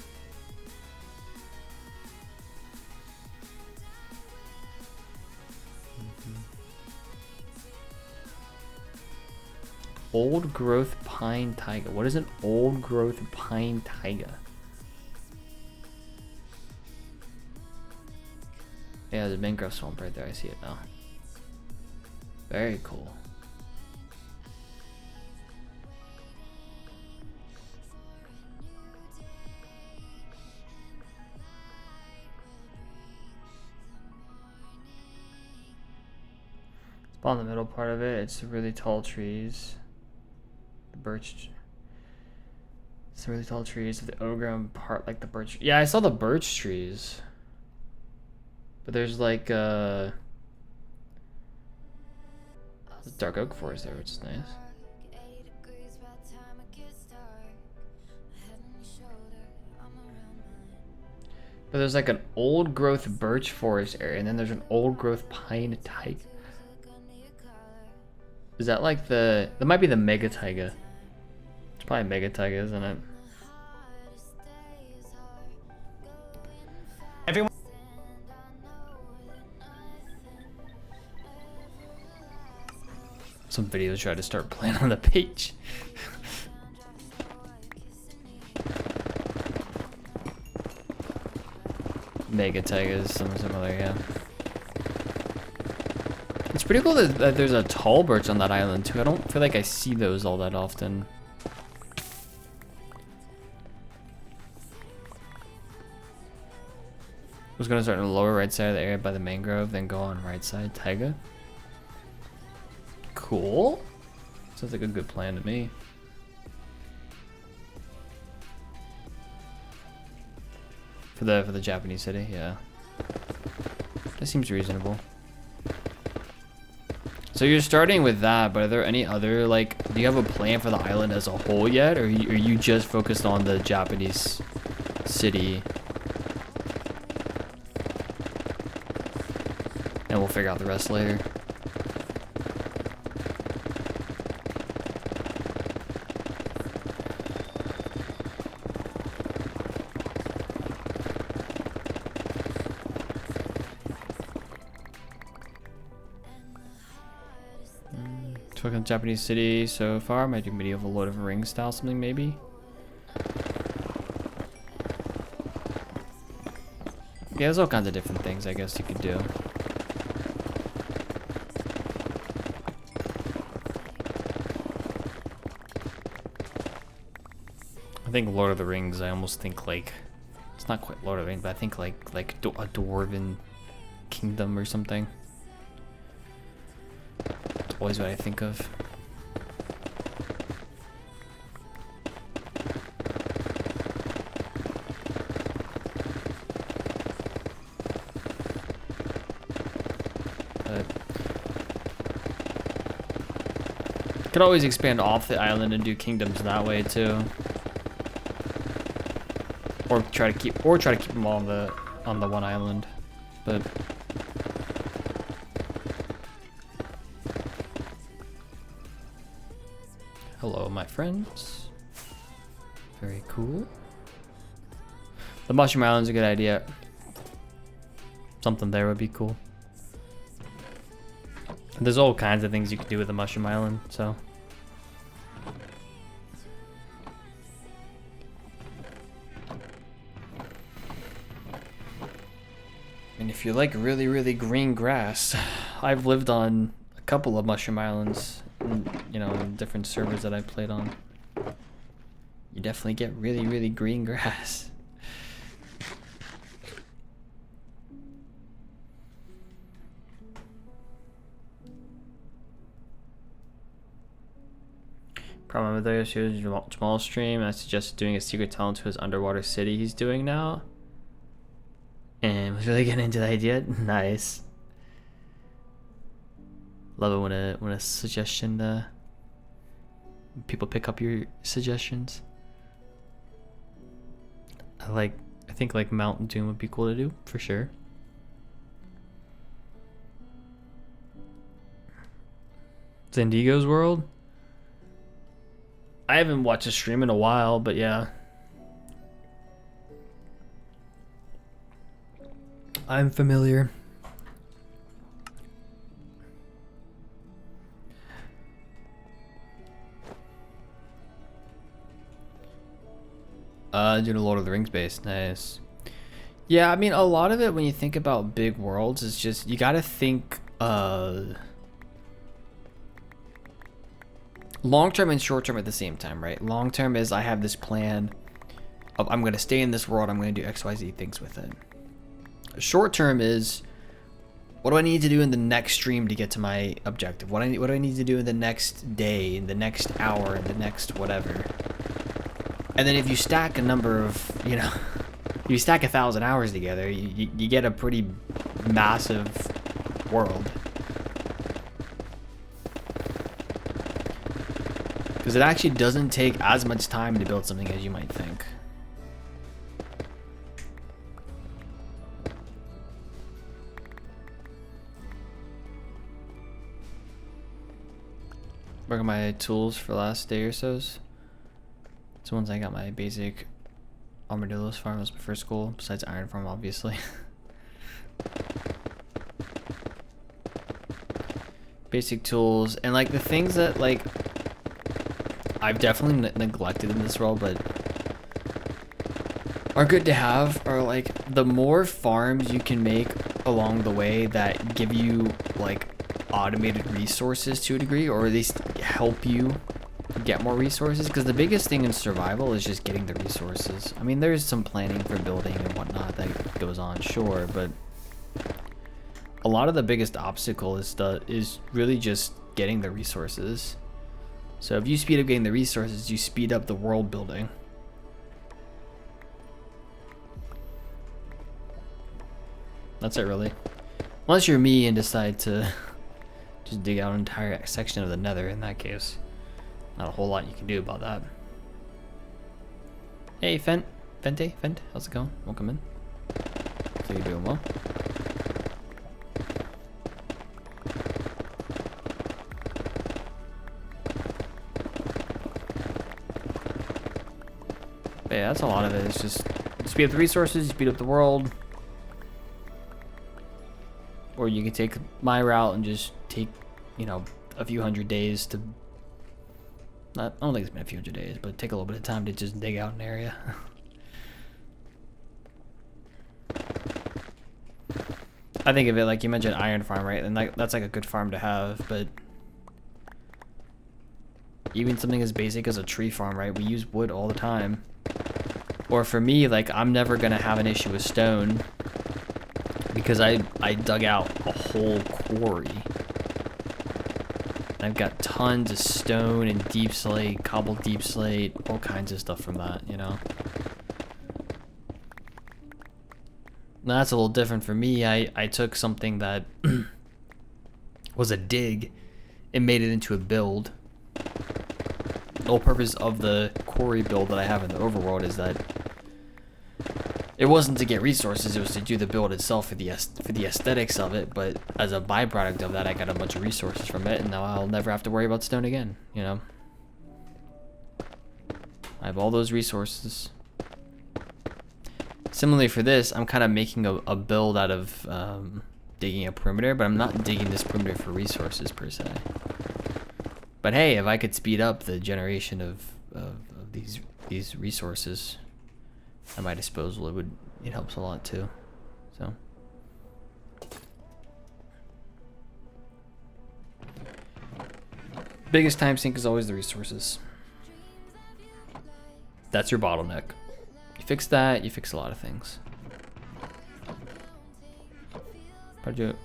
Old growth pine taiga. What is an old growth pine taiga? Yeah, the mangrove swamp right there. I see it now. Very cool. It's on the middle part of it. It's really tall trees. The birch. It's really tall trees. The overgrown part, like the birch. Yeah, I saw the birch trees. But there's like a dark oak forest there, which is nice. But there's like an old growth birch forest area, and then there's an old growth pine taiga. Is that like the... That might be the mega taiga. It's probably mega taiga, isn't it? Everyone. Some videos try to start playing on the page. Mega taigas, something similar, yeah. It's pretty cool that there's a tall birch on that island too. I don't feel like I see those all that often. I was gonna start in the lower right side of the area by the mangrove, then go on right side taiga. Cool. Sounds like a good plan to me. For the Japanese city, yeah. That seems reasonable. So you're starting with that, but are there any other, like, do you have a plan for the island as a whole yet, or are you just focused on the Japanese city? And we'll figure out the rest later. Fucking Japanese city so far. Might do medieval Lord of the Rings style something maybe. Yeah, there's all kinds of different things I guess you could do. I think Lord of the Rings, I almost think like, it's not quite Lord of the Rings, but I think like a dwarven kingdom or something. Always what I think of. But could always expand off the island and do kingdoms that way too. Or try to keep them all on the one island. But hello, my friends. Very cool. The Mushroom Island's a good idea. Something there would be cool. And there's all kinds of things you could do with the Mushroom Island, so. And if you like really, really green grass, I've lived on a couple of Mushroom Islands. You know, in different servers that I played on. You definitely get really, really green grass. Problem with those shows Jamal stream, I suggested doing a secret tunnel to his underwater city he's doing now. And was really getting into the idea. Nice. Love it when a suggestion people pick up your suggestions. I think like Mount Doom would be cool to do for sure. Zendigo's World. I haven't watched a stream in a while, but yeah. I'm familiar. Doing a Lord of the Rings base. Nice. Yeah, I mean, a lot of it when you think about big worlds is just, you gotta think long term and short term at the same time, right? Long term is I have this plan of I'm gonna stay in this world, I'm gonna do XYZ things with it. Short term is what do I need to do in the next stream to get to my objective? What do I need to do in the next day, in the next hour, in the next whatever? And then if you stack a number of, you know, you stack 1,000 hours together, you get a pretty massive world. Because it actually doesn't take as much time to build something as you might think. Work on my tools for the last day or so's. So once I got my basic armadillos farm, was my first goal, besides iron farm, obviously. Basic tools, and like the things that like I've definitely neglected in this role, but are good to have, are like the more farms you can make along the way that give you like automated resources to a degree, or at least help you get more resources, because the biggest thing in survival is just getting the resources. I mean, there's some planning for building and whatnot that goes on, sure, but a lot of the biggest obstacle is really just getting the resources. So if you speed up getting the resources, you speed up the world building. That's it, really. Unless you're me and decide to just dig out an entire section of the Nether. In that case, not a whole lot you can do about that. Hey, Fent, how's it going? Welcome in. So you're doing well. But yeah, that's a lot of it. It's just speed up the resources, speed up the world. Or you can take my route and just take, you know, a few hundred days to... I don't think it's been a few hundred days, but take a little bit of time to just dig out an area. I think of it like you mentioned iron farm, right? And that's like a good farm to have, but even something as basic as a tree farm, right? We use wood all the time. Or for me, like I'm never gonna have an issue with stone because I dug out a whole quarry. I've got tons of stone and deep slate, cobbled deep slate, all kinds of stuff from that, you know. Now that's a little different for me. I took something that was a dig and made it into a build. The whole purpose of the quarry build that I have in the overworld is that it wasn't to get resources, it was to do the build itself for the aesthetics of it, but as a byproduct of that I got a bunch of resources from it, and now I'll never have to worry about stone again, you know. I have all those resources. Similarly for this, I'm kind of making a build out of digging a perimeter, but I'm not digging this perimeter for resources per se. But hey, if I could speed up the generation of these resources at my disposal, it helps a lot too. So biggest time sink is always the resources. That's your bottleneck. You fix that, you fix a lot of things.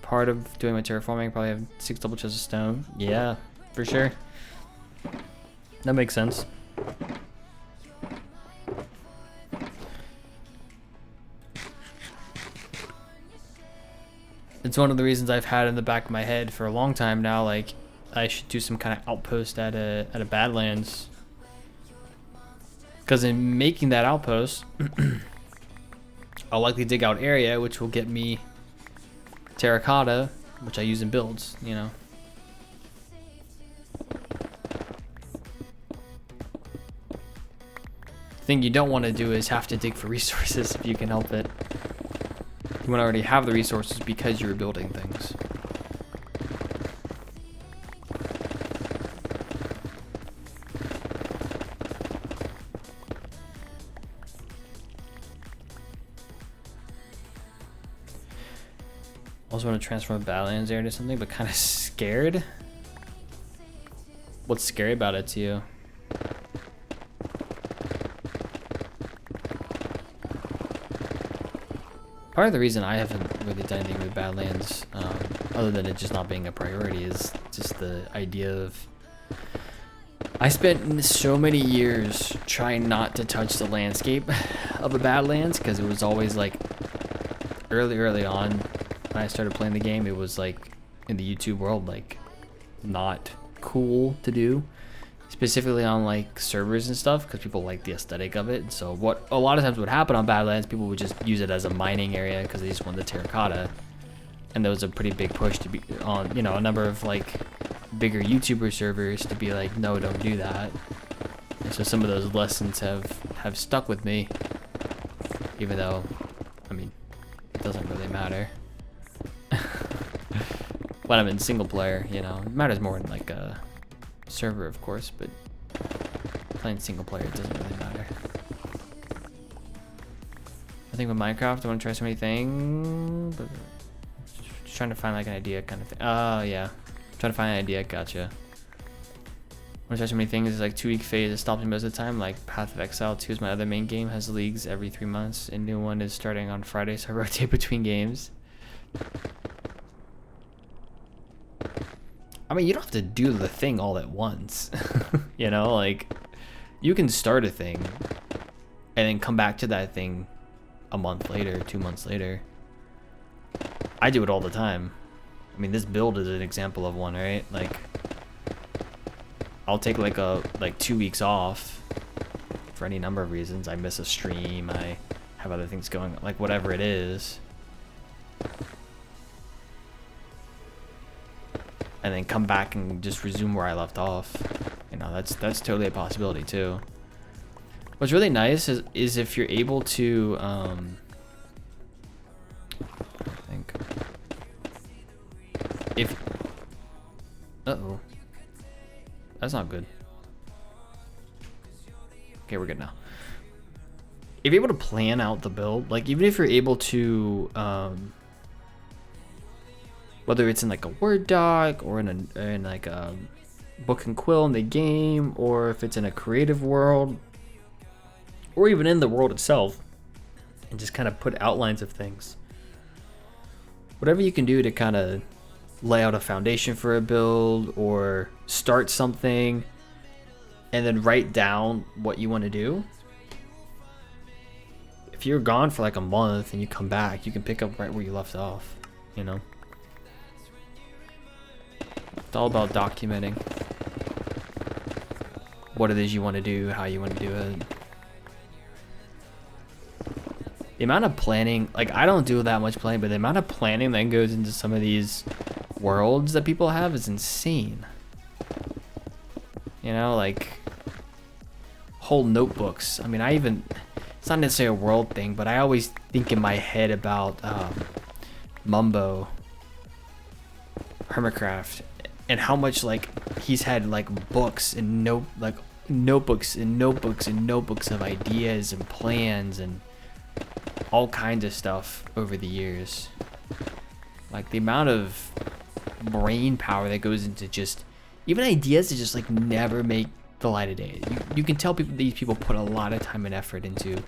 Part of doing my terraforming, probably have 6 double chests of stone. Yeah, for sure. That makes sense. It's one of the reasons I've had in the back of my head for a long time now, like I should do some kind of outpost at a Badlands. Because in making that outpost, I'll likely dig out area, which will get me terracotta, which I use in builds, you know. The thing you don't want to do is have to dig for resources if you can help it. You want to already have the resources because you're building things. Also want to transform Badlands area to something, but kind of scared. What's scary about it to you? Part of the reason I haven't really done anything with Badlands, other than it just not being a priority, is just the idea of... I spent so many years trying not to touch the landscape of a Badlands, because it was always like, early on, when I started playing the game, it was like, in the YouTube world, like, not cool to do. Specifically on like servers and stuff, because people like the aesthetic of it. So what a lot of times would happen on Badlands, people would just use it as a mining area because they just want the terracotta. And there was a pretty big push to be on, you know, a number of like bigger YouTuber servers to be like, no, don't do that. And so some of those lessons have stuck with me, even though, I mean, it doesn't really matter. When I'm in single player, you know, it matters more in like a server, of course, but playing single player, it doesn't really matter. I think with Minecraft, I want to try so many things, but just trying to find like an idea kind of thing. Oh yeah, trying to find an idea. Gotcha. I want to try so many things. It's like 2-week phase. It stops me most of the time. Like Path of Exile 2 is my other main game. Has leagues every 3 months. A new one is starting on Friday, so I rotate between games. I mean, you don't have to do the thing all at once. You know, like, you can start a thing and then come back to that thing a month later, 2 months later. I do it all the time. I mean, this build is an example of one, right? Like, I'll take like 2 weeks off for any number of reasons. I miss a stream, I have other things going, like whatever it is. And then come back and just resume where I left off. You know, that's totally a possibility too. What's really nice is if you're able to, I think, if, uh-oh, that's not good. Okay, we're good now. If you're able to plan out the build, like even if you're able to, whether it's in like a Word doc or in like a book and quill in the game, or if it's in a creative world, or even in the world itself, and just kind of put outlines of things. Whatever you can do to kind of lay out a foundation for a build or start something and then write down what you want to do. If you're gone for like a month and you come back, you can pick up right where you left off, you know? It's all about documenting what it is you want to do, how you want to do it. The amount of planning, like I don't do that much planning, but the amount of planning that goes into some of these worlds that people have is insane. You know, like whole notebooks. I mean, it's not necessarily a world thing, but I always think in my head about Mumbo, Hermitcraft, and how much like he's had like books and notebooks and notebooks and notebooks of ideas and plans and all kinds of stuff over the years. Like the amount of brain power that goes into just even ideas that just like never make the light of day. You can tell these people put a lot of time and effort into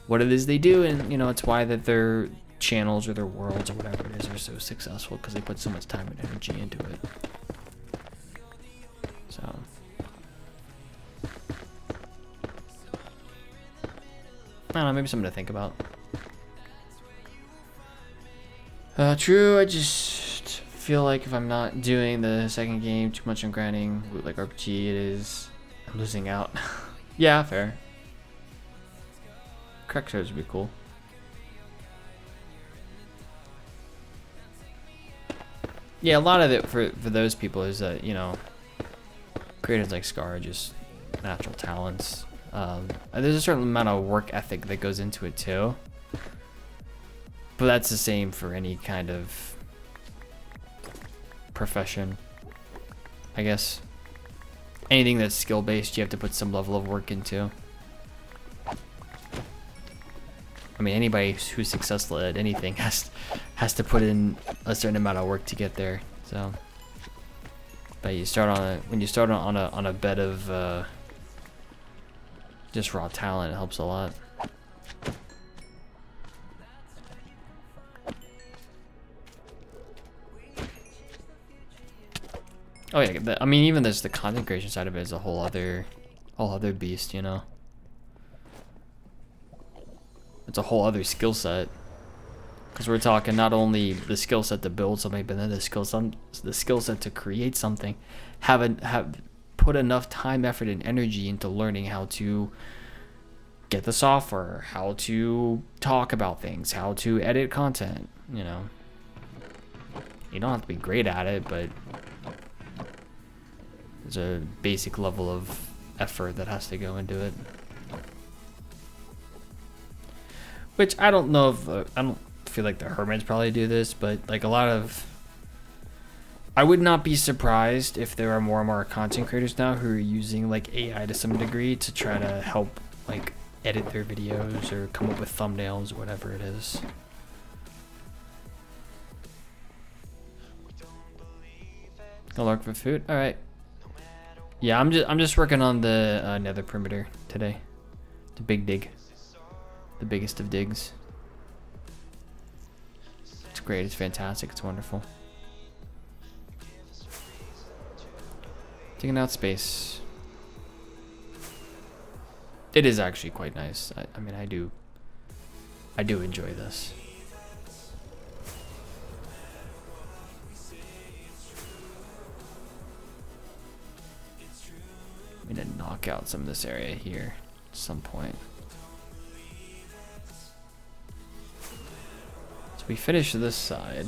what it is they do, and you know it's why that their channels or their worlds or whatever it is are so successful, because they put so much time and energy into it. So I don't know, maybe something to think about. True, I just feel like if I'm not doing the second game too much on grinding, like RPG, I'm losing out. Yeah, fair. Crack shows would be cool. Yeah, a lot of it for those people is that, you know, creators like Scar are just natural talents. There's a certain amount of work ethic that goes into it too. But that's the same for any kind of profession, I guess. Anything that's skill based, you have to put some level of work into. I mean, anybody who's successful at anything has to put in a certain amount of work to get there. So, but you start when you start on a bed of just raw talent, it helps a lot. Oh yeah, I mean, even there's the content creation side of it is a whole other beast, you know. It's a whole other skill set, because we're talking not only the skill set to build something, but then the skill set to create something. Have put enough time, effort, and energy into learning how to get the software, how to talk about things, how to edit content. You know, you don't have to be great at it, but there's a basic level of effort that has to go into it. Which I don't know if I don't feel like the Hermits probably do this, but like a lot of, I would not be surprised if there are more and more content creators now who are using like AI to some degree to try to help like edit their videos or come up with thumbnails or whatever it is. Go look for food. All right. Yeah, I'm just working on the nether perimeter today. The big dig. The biggest of digs. It's great, it's fantastic, it's wonderful. Digging out space. It is actually quite nice. I mean, I do enjoy this. I'm gonna knock out some of this area here at some point. So we finished this side.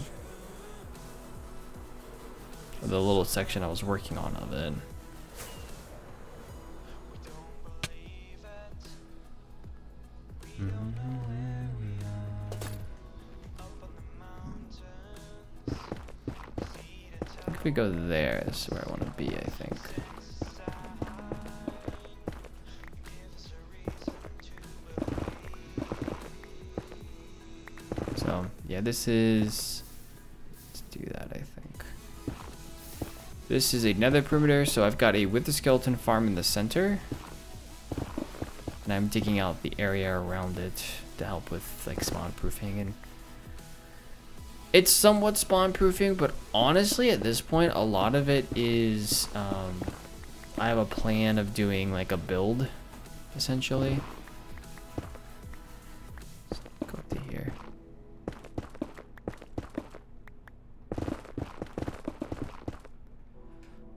Or the little section I was working on of it. If we go there, this is where I want to be, I think. So, yeah, this is, let's do that, I think. This is a nether perimeter, so I've got a wither skeleton farm in the center. And I'm digging out the area around it to help with like spawn proofing, and it's somewhat spawn proofing, but honestly at this point a lot of it is I have a plan of doing like a build essentially. Let's go up to here.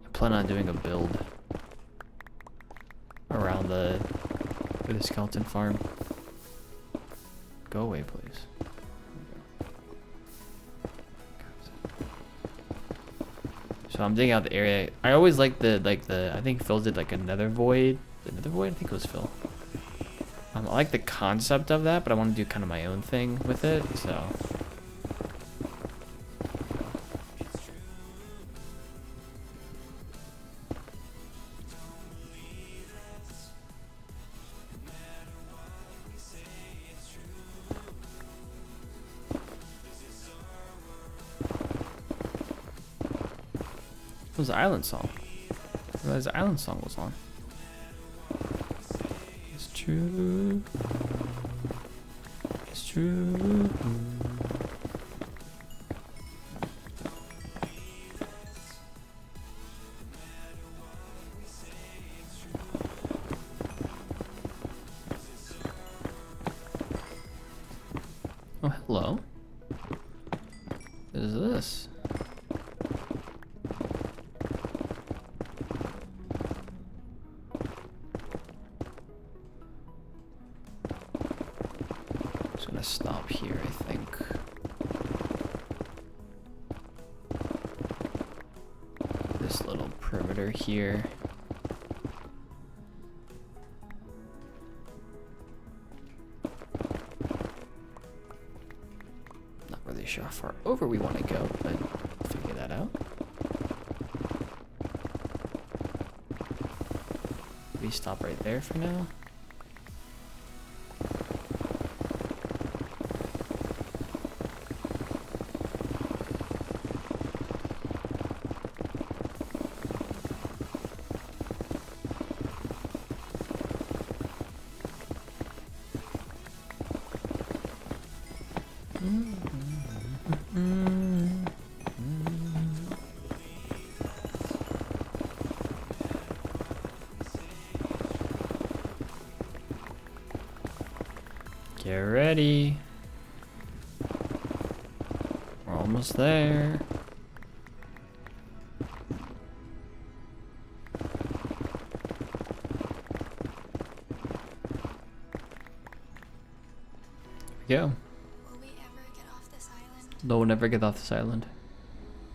I plan on doing a build around the skeleton farm. Go away, please. So I'm digging out the area. I always like the I think Phil did like a nether void. The nether void? I think it was Phil. I like the concept of that, but I want to do kind of my own thing with it, so. It was the Island Song. I realized the Island Song was on. It's true. It's true. Oh, hello. gonna stop here, I think. This little perimeter here. Not really sure how far over we want to go, but we'll figure that out. We stop right there for now. Get ready. We're almost there. Here we go. Will we ever get off this island? No one ever get off this island.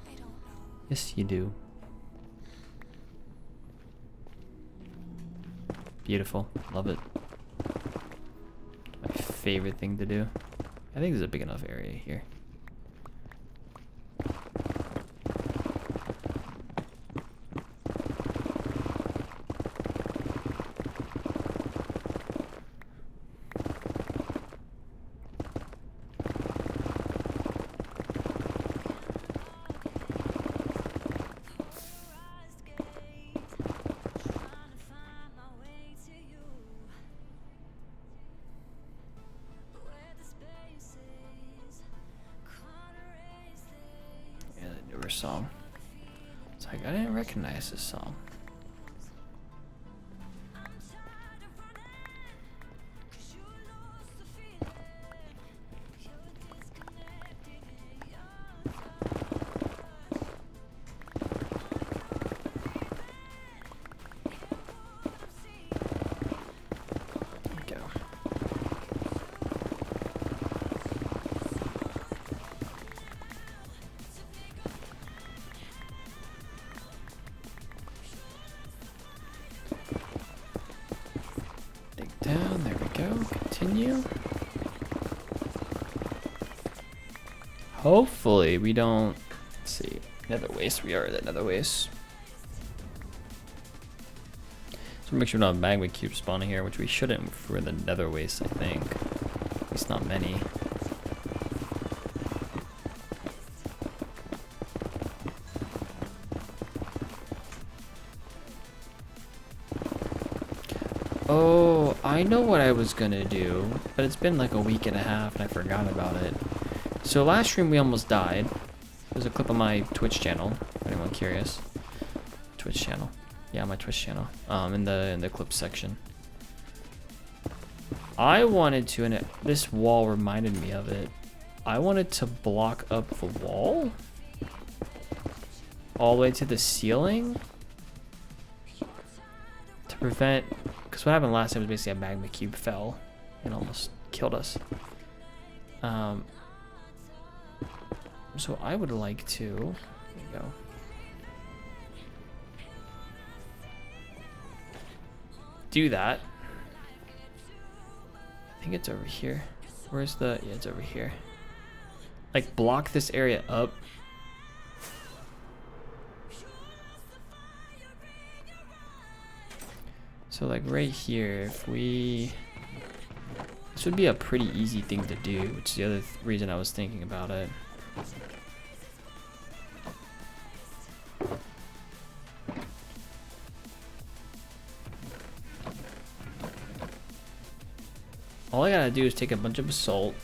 I don't know. Yes, you do. Beautiful. Love it. My favorite thing to do. I think there's a big enough area here. Song. It's like I didn't recognize this song. There we go. Down, there we go. Continue. Hopefully we don't, let's see, nether waste. We are at nether waste. So make sure we don't have magma cubes spawning here, which we shouldn't if we're in the nether waste, I think. At least not many. Oh, I know what I was gonna do, but it's been like a week and a half and I forgot about it. So last stream we almost died. There's a clip on my Twitch channel, if anyone curious. Twitch channel. Yeah, my Twitch channel. In the clip section. I wanted to, and this wall reminded me of it. I wanted to block up the wall all the way to the ceiling to prevent. Because what happened last time was basically a magma cube fell and almost killed us. So I would like to, there we go. Do that. I think it's over here. Where's the, yeah, it's over here. Like block this area up. So like right here, if we, this would be a pretty easy thing to do, which is the other reason I was thinking about it. All I gotta do is take a bunch of basalt,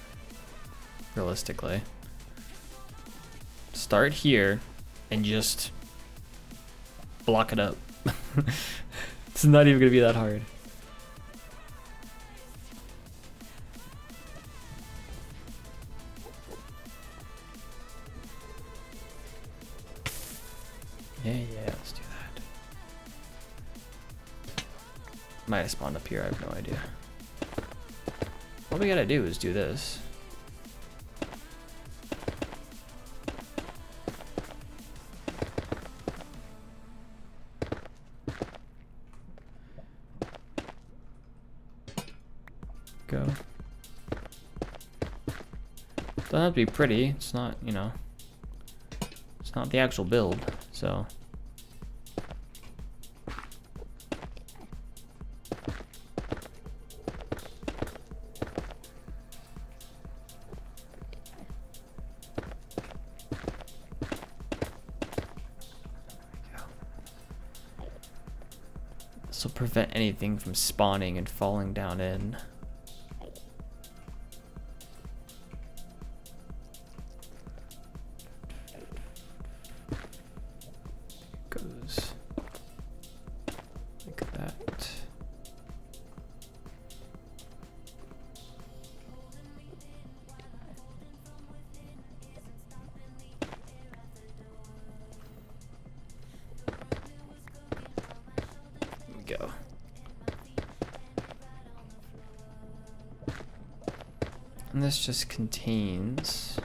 realistically. Start here and just block it up. It's not even gonna be that hard. Yeah, let's do that. Might have spawned up here, I have no idea. All we gotta do is do this. Go. Doesn't have to be pretty. It's not, you know, it's not the actual build, so. This will prevent anything from spawning and falling down in. Goes like that. There we go. And this just contains.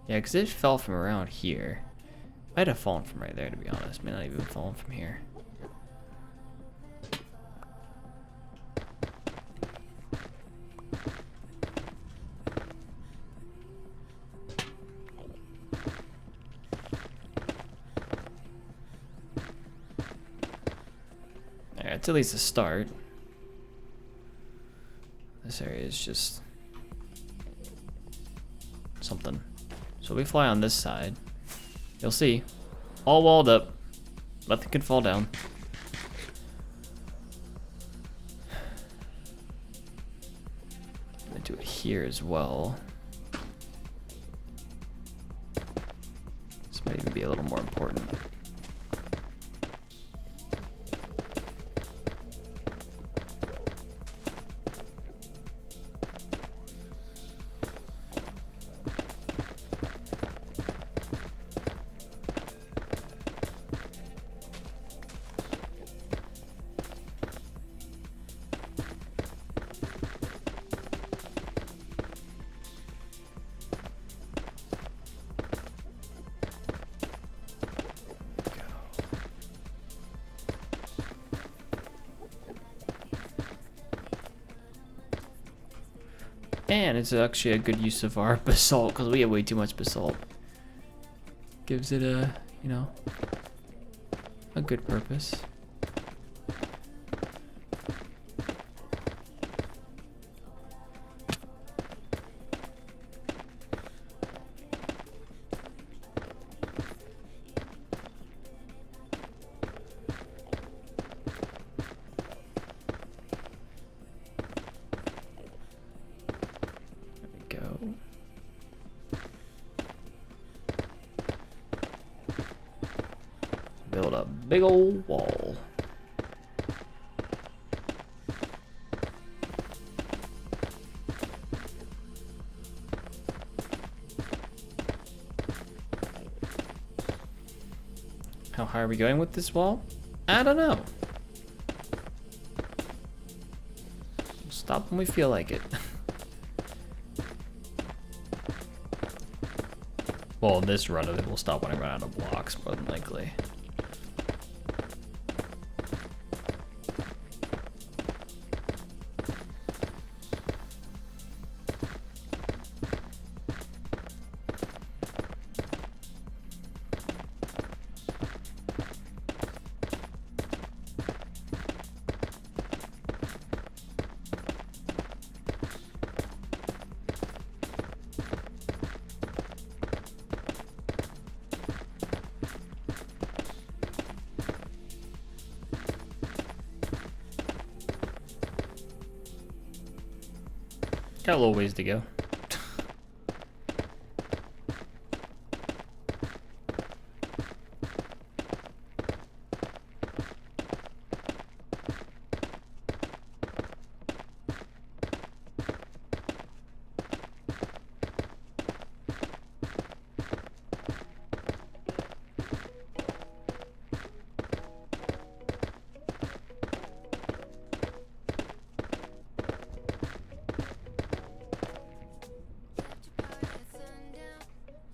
Yeah, because it fell from around here. Might have fallen from right there, to be honest. May not even have fallen from here. Alright, it's at least a start. This area is just something. So we fly on this side. You'll see. All walled up. Nothing can fall down. I'm gonna do it here as well. This might even be a little more important. And it's actually a good use of our basalt because we have way too much basalt. Gives it a, you know, a good purpose. Build a big old wall. How high are we going with this wall? I don't know. We'll stop when we feel like it. Well, in this run of it, we'll stop when I run out of blocks, more than likely. Got a little ways to go.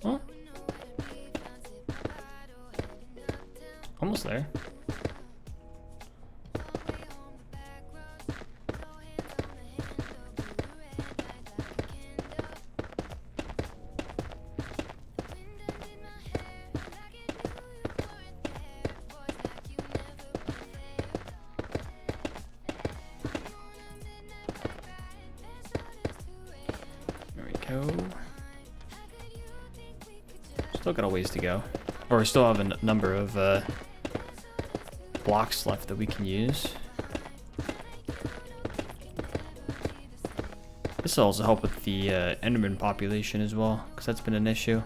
Well, almost there. Still got a ways to go. Or we still have a number of blocks left that we can use. This will also help with the Enderman population as well, because that's been an issue.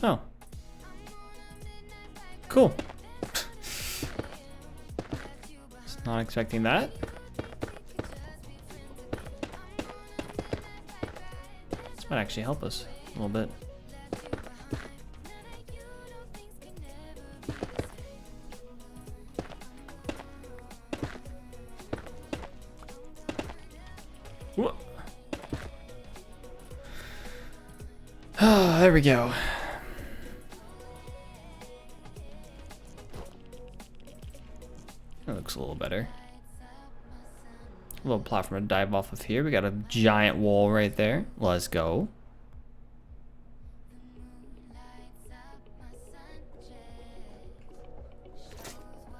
Oh. Cool. Just not expecting that. This might actually help us a little bit. Whoa. There we go. That looks a little better. A little platform to dive off of here. We got a giant wall right there. Let's go.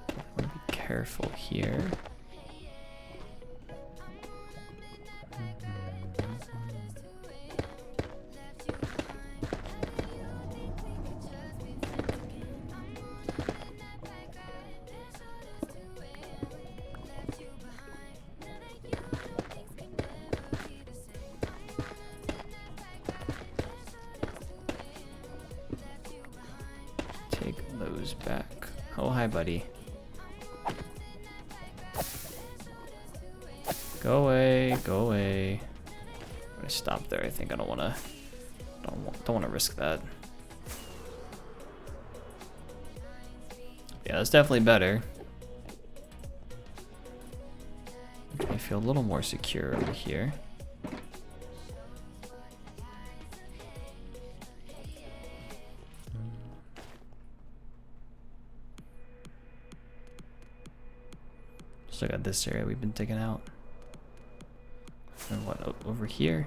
I want to be careful here. Take those back. Oh, hi, buddy. Go away, go away. I'm gonna stop there. I think I don't wanna risk that. Yeah, that's definitely better. I feel a little more secure over here. Still got this area we've been taking out. And what, over here?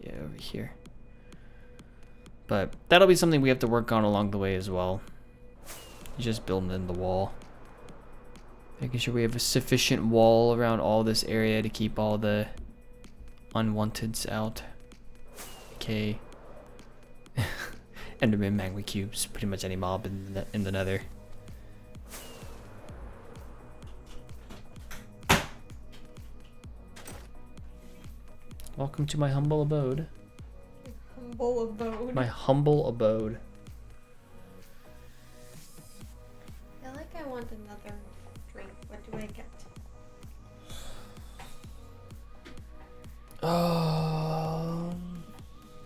Yeah, over here. But that'll be something we have to work on along the way as well. Just building in the wall. Making sure we have a sufficient wall around all this area to keep all the unwanteds out. Okay. Enderman, magma cubes, pretty much any mob in the nether. Welcome to my humble abode. Humble abode. My humble abode. I feel like I want another drink. What do I get?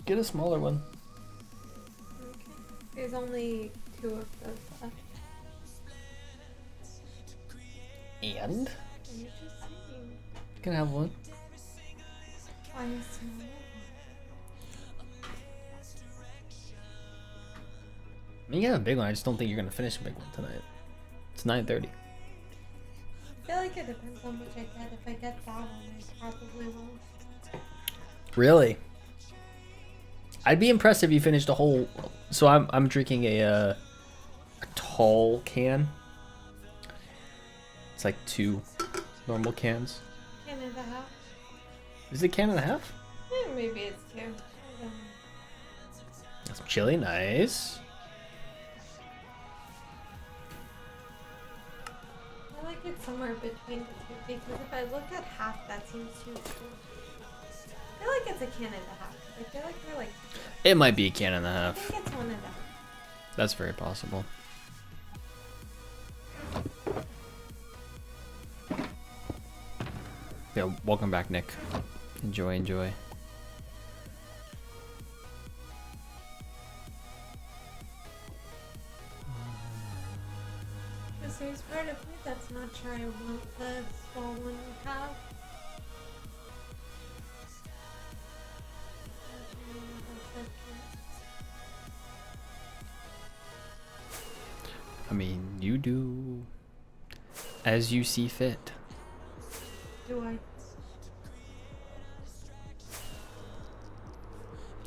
Get a smaller one. Okay. There's only 2 of those left. And? You're just saying. Can I have one? Why is smaller? I mean, you have a big one. I just don't think you're gonna finish a big one tonight. It's 9:30. I feel like it depends how much I get. If I get that one, I probably won't. Really? I'd be impressed if you finished a whole. So I'm drinking a tall can. It's like 2 normal cans. Can and a half. Is it a can and a half? Yeah, maybe it's 2. I don't know. That's chili, nice. I like it somewhere between the 2 because if I look at half, that seems too cool. I feel like it's a can and a half. I feel like they're like. It might be a can and a I half. think it's 1 and a half. That's very possible. Yeah, welcome back, Nick. Enjoy, enjoy. Because there's part of me that's not sure I want the small one we have. I mean, you do as you see fit. Do I?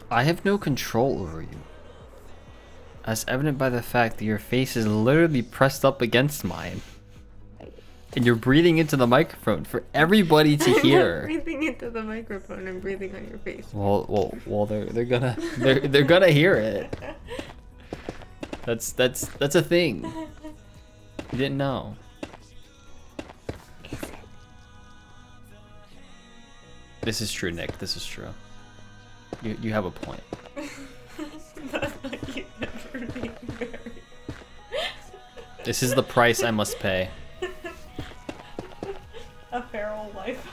I have no control over you. As evident by the fact that your face is literally pressed up against mine. And you're breathing into the microphone for everybody to I'm not hear. breathing into the microphone. I'm breathing on your face. Well, they're gonna hear it. That's a thing. You didn't know. Is it? This is true, Nick. This is true. You have a point. That's like you never being married. This is the price I must pay. A feral life.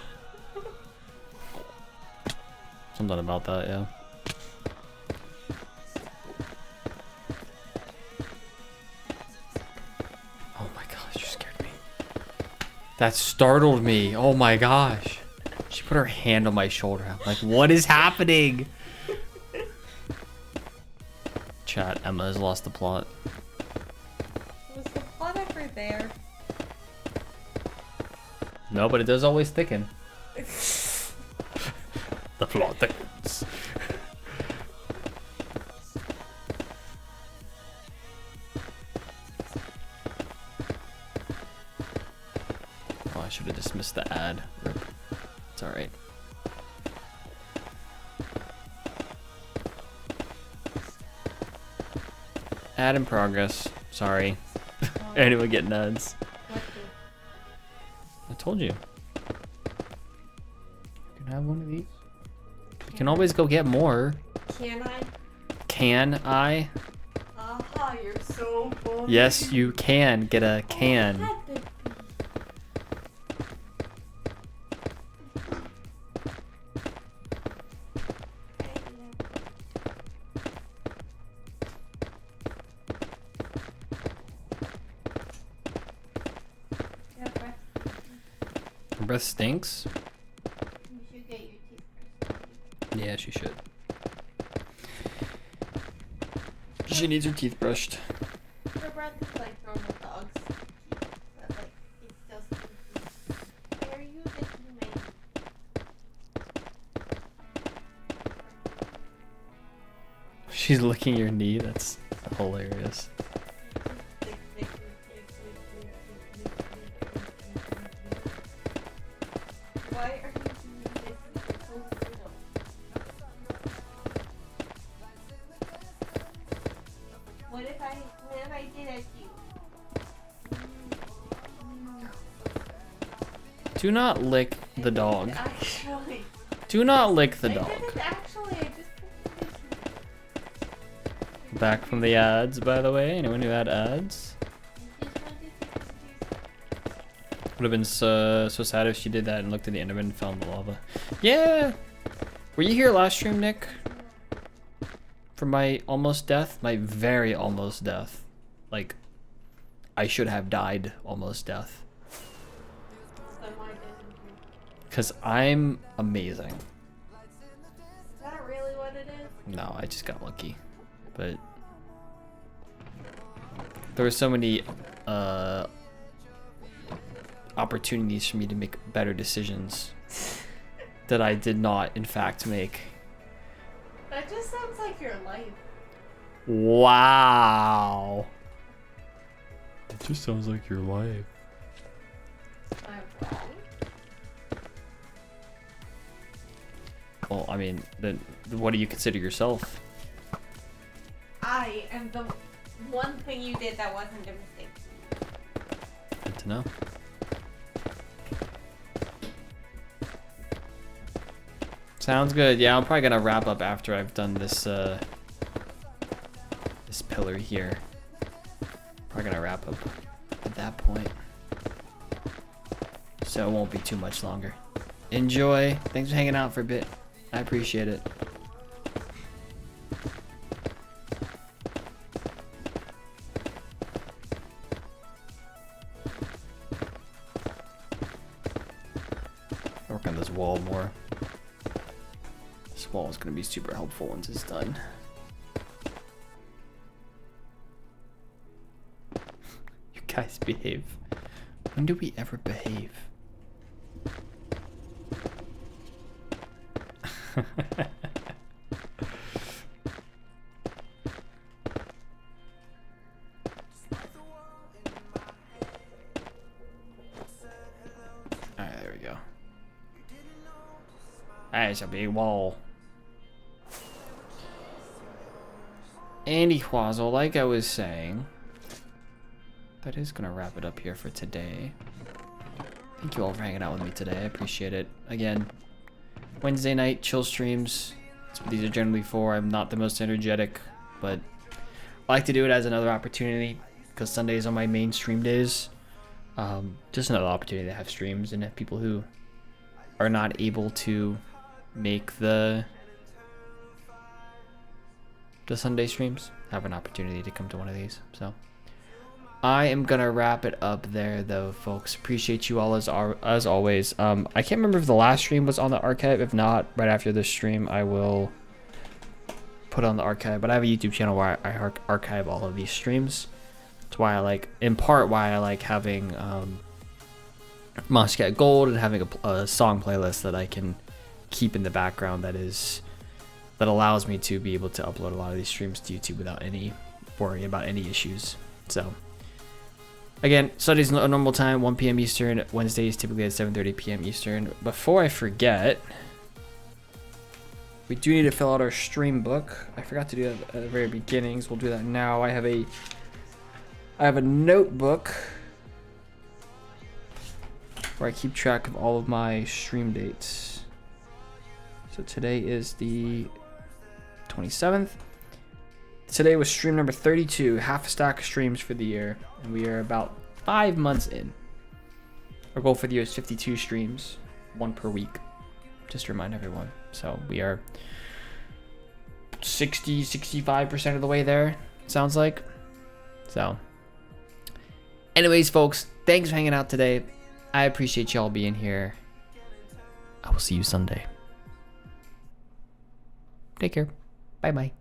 Something about that, yeah. Oh my gosh, you scared me. That startled me. Oh my gosh. She put her hand on my shoulder. I'm like, what is happening? Chat, Emma has lost the plot. Was the plot ever there? No, but it does always thicken. The plot thickens. Oh, I should have dismissed the ad. Rip. It's alright. Ad in progress. Sorry. Anyone getting ads? What I told you. You can have one of these. You can always go get more. Can I? Can I? Aha, you're so bold. Yes, you can get a can. Her breath stinks? You should get your teeth brushed. Yeah, she should. She needs her teeth brushed. Her breath is like normal dogs' teeth, but like it's still stinky. Why are you licking my She's licking your knee. That's hilarious. Why are you doing this? You're so little. What if I did at you? Do not lick the dog. Actually. Do not lick the I dog. didn't actually. I just put it Back from the ads, by the way. Anyone who had ads? Would have been so sad if she did that and looked at the Enderman and found the lava. Yeah! Were you here last stream, Nick? For my almost death? My very almost death. Like, I should have died almost death. Because I'm amazing. Is that really what it is? No, I just got lucky. But there were so many opportunities for me to make better decisions that I did not, in fact, make. That just sounds like your life. Wow. It just sounds like your life. I'm wrong. Well, I mean, then what do you consider yourself? I am the one thing you did that wasn't a mistake. Good to know. Sounds good. Yeah, I'm probably gonna wrap up after I've done this this pillar here. Probably gonna wrap up at that point. So it won't be too much longer. Enjoy. Thanks for hanging out for a bit. I appreciate it. Work on this wall more. This wall is going to be super helpful once it's done. guys behave? When do we ever behave? Alright, there we go. That's a big wall. Andy Quazzle, like I was saying, that is gonna wrap it up here for today. Thank you all for hanging out with me today. I appreciate it. Again, Wednesday night chill streams. That's what these are generally for. I'm not the most energetic, but I like to do it as another opportunity because Sundays are my main stream days. Just another opportunity to have streams and have people who are not able to make the Sunday streams have an opportunity to come to one of these. So I am gonna wrap it up there though, folks. Appreciate you all as always. I can't remember if the last stream was on the archive. If not, right after this stream I will put on the archive. But I have a YouTube channel where I archive all of these streams. That's why I like, in part why I like having Moscat Gold and having a song playlist that I can keep in the background that allows me to be able to upload a lot of these streams to YouTube without any worry about any issues. So again, Sunday's a normal time, 1 p.m. Eastern. Wednesdays typically at 7:30 p.m. Eastern. Before I forget, we do need to fill out our stream book. I forgot to do that at the very beginnings. We'll do that now. I have a notebook where I keep track of all of my stream dates. So today is the 27th. Today was stream number 32, half a stack of streams for the year, and we are about 5 months in. Our goal for the year is 52 streams, 1 per week, just to remind everyone. So we are 65% of the way there, sounds like. So anyways, folks, thanks for hanging out today. I appreciate y'all being here. I will see you Sunday. Take care. Bye-bye.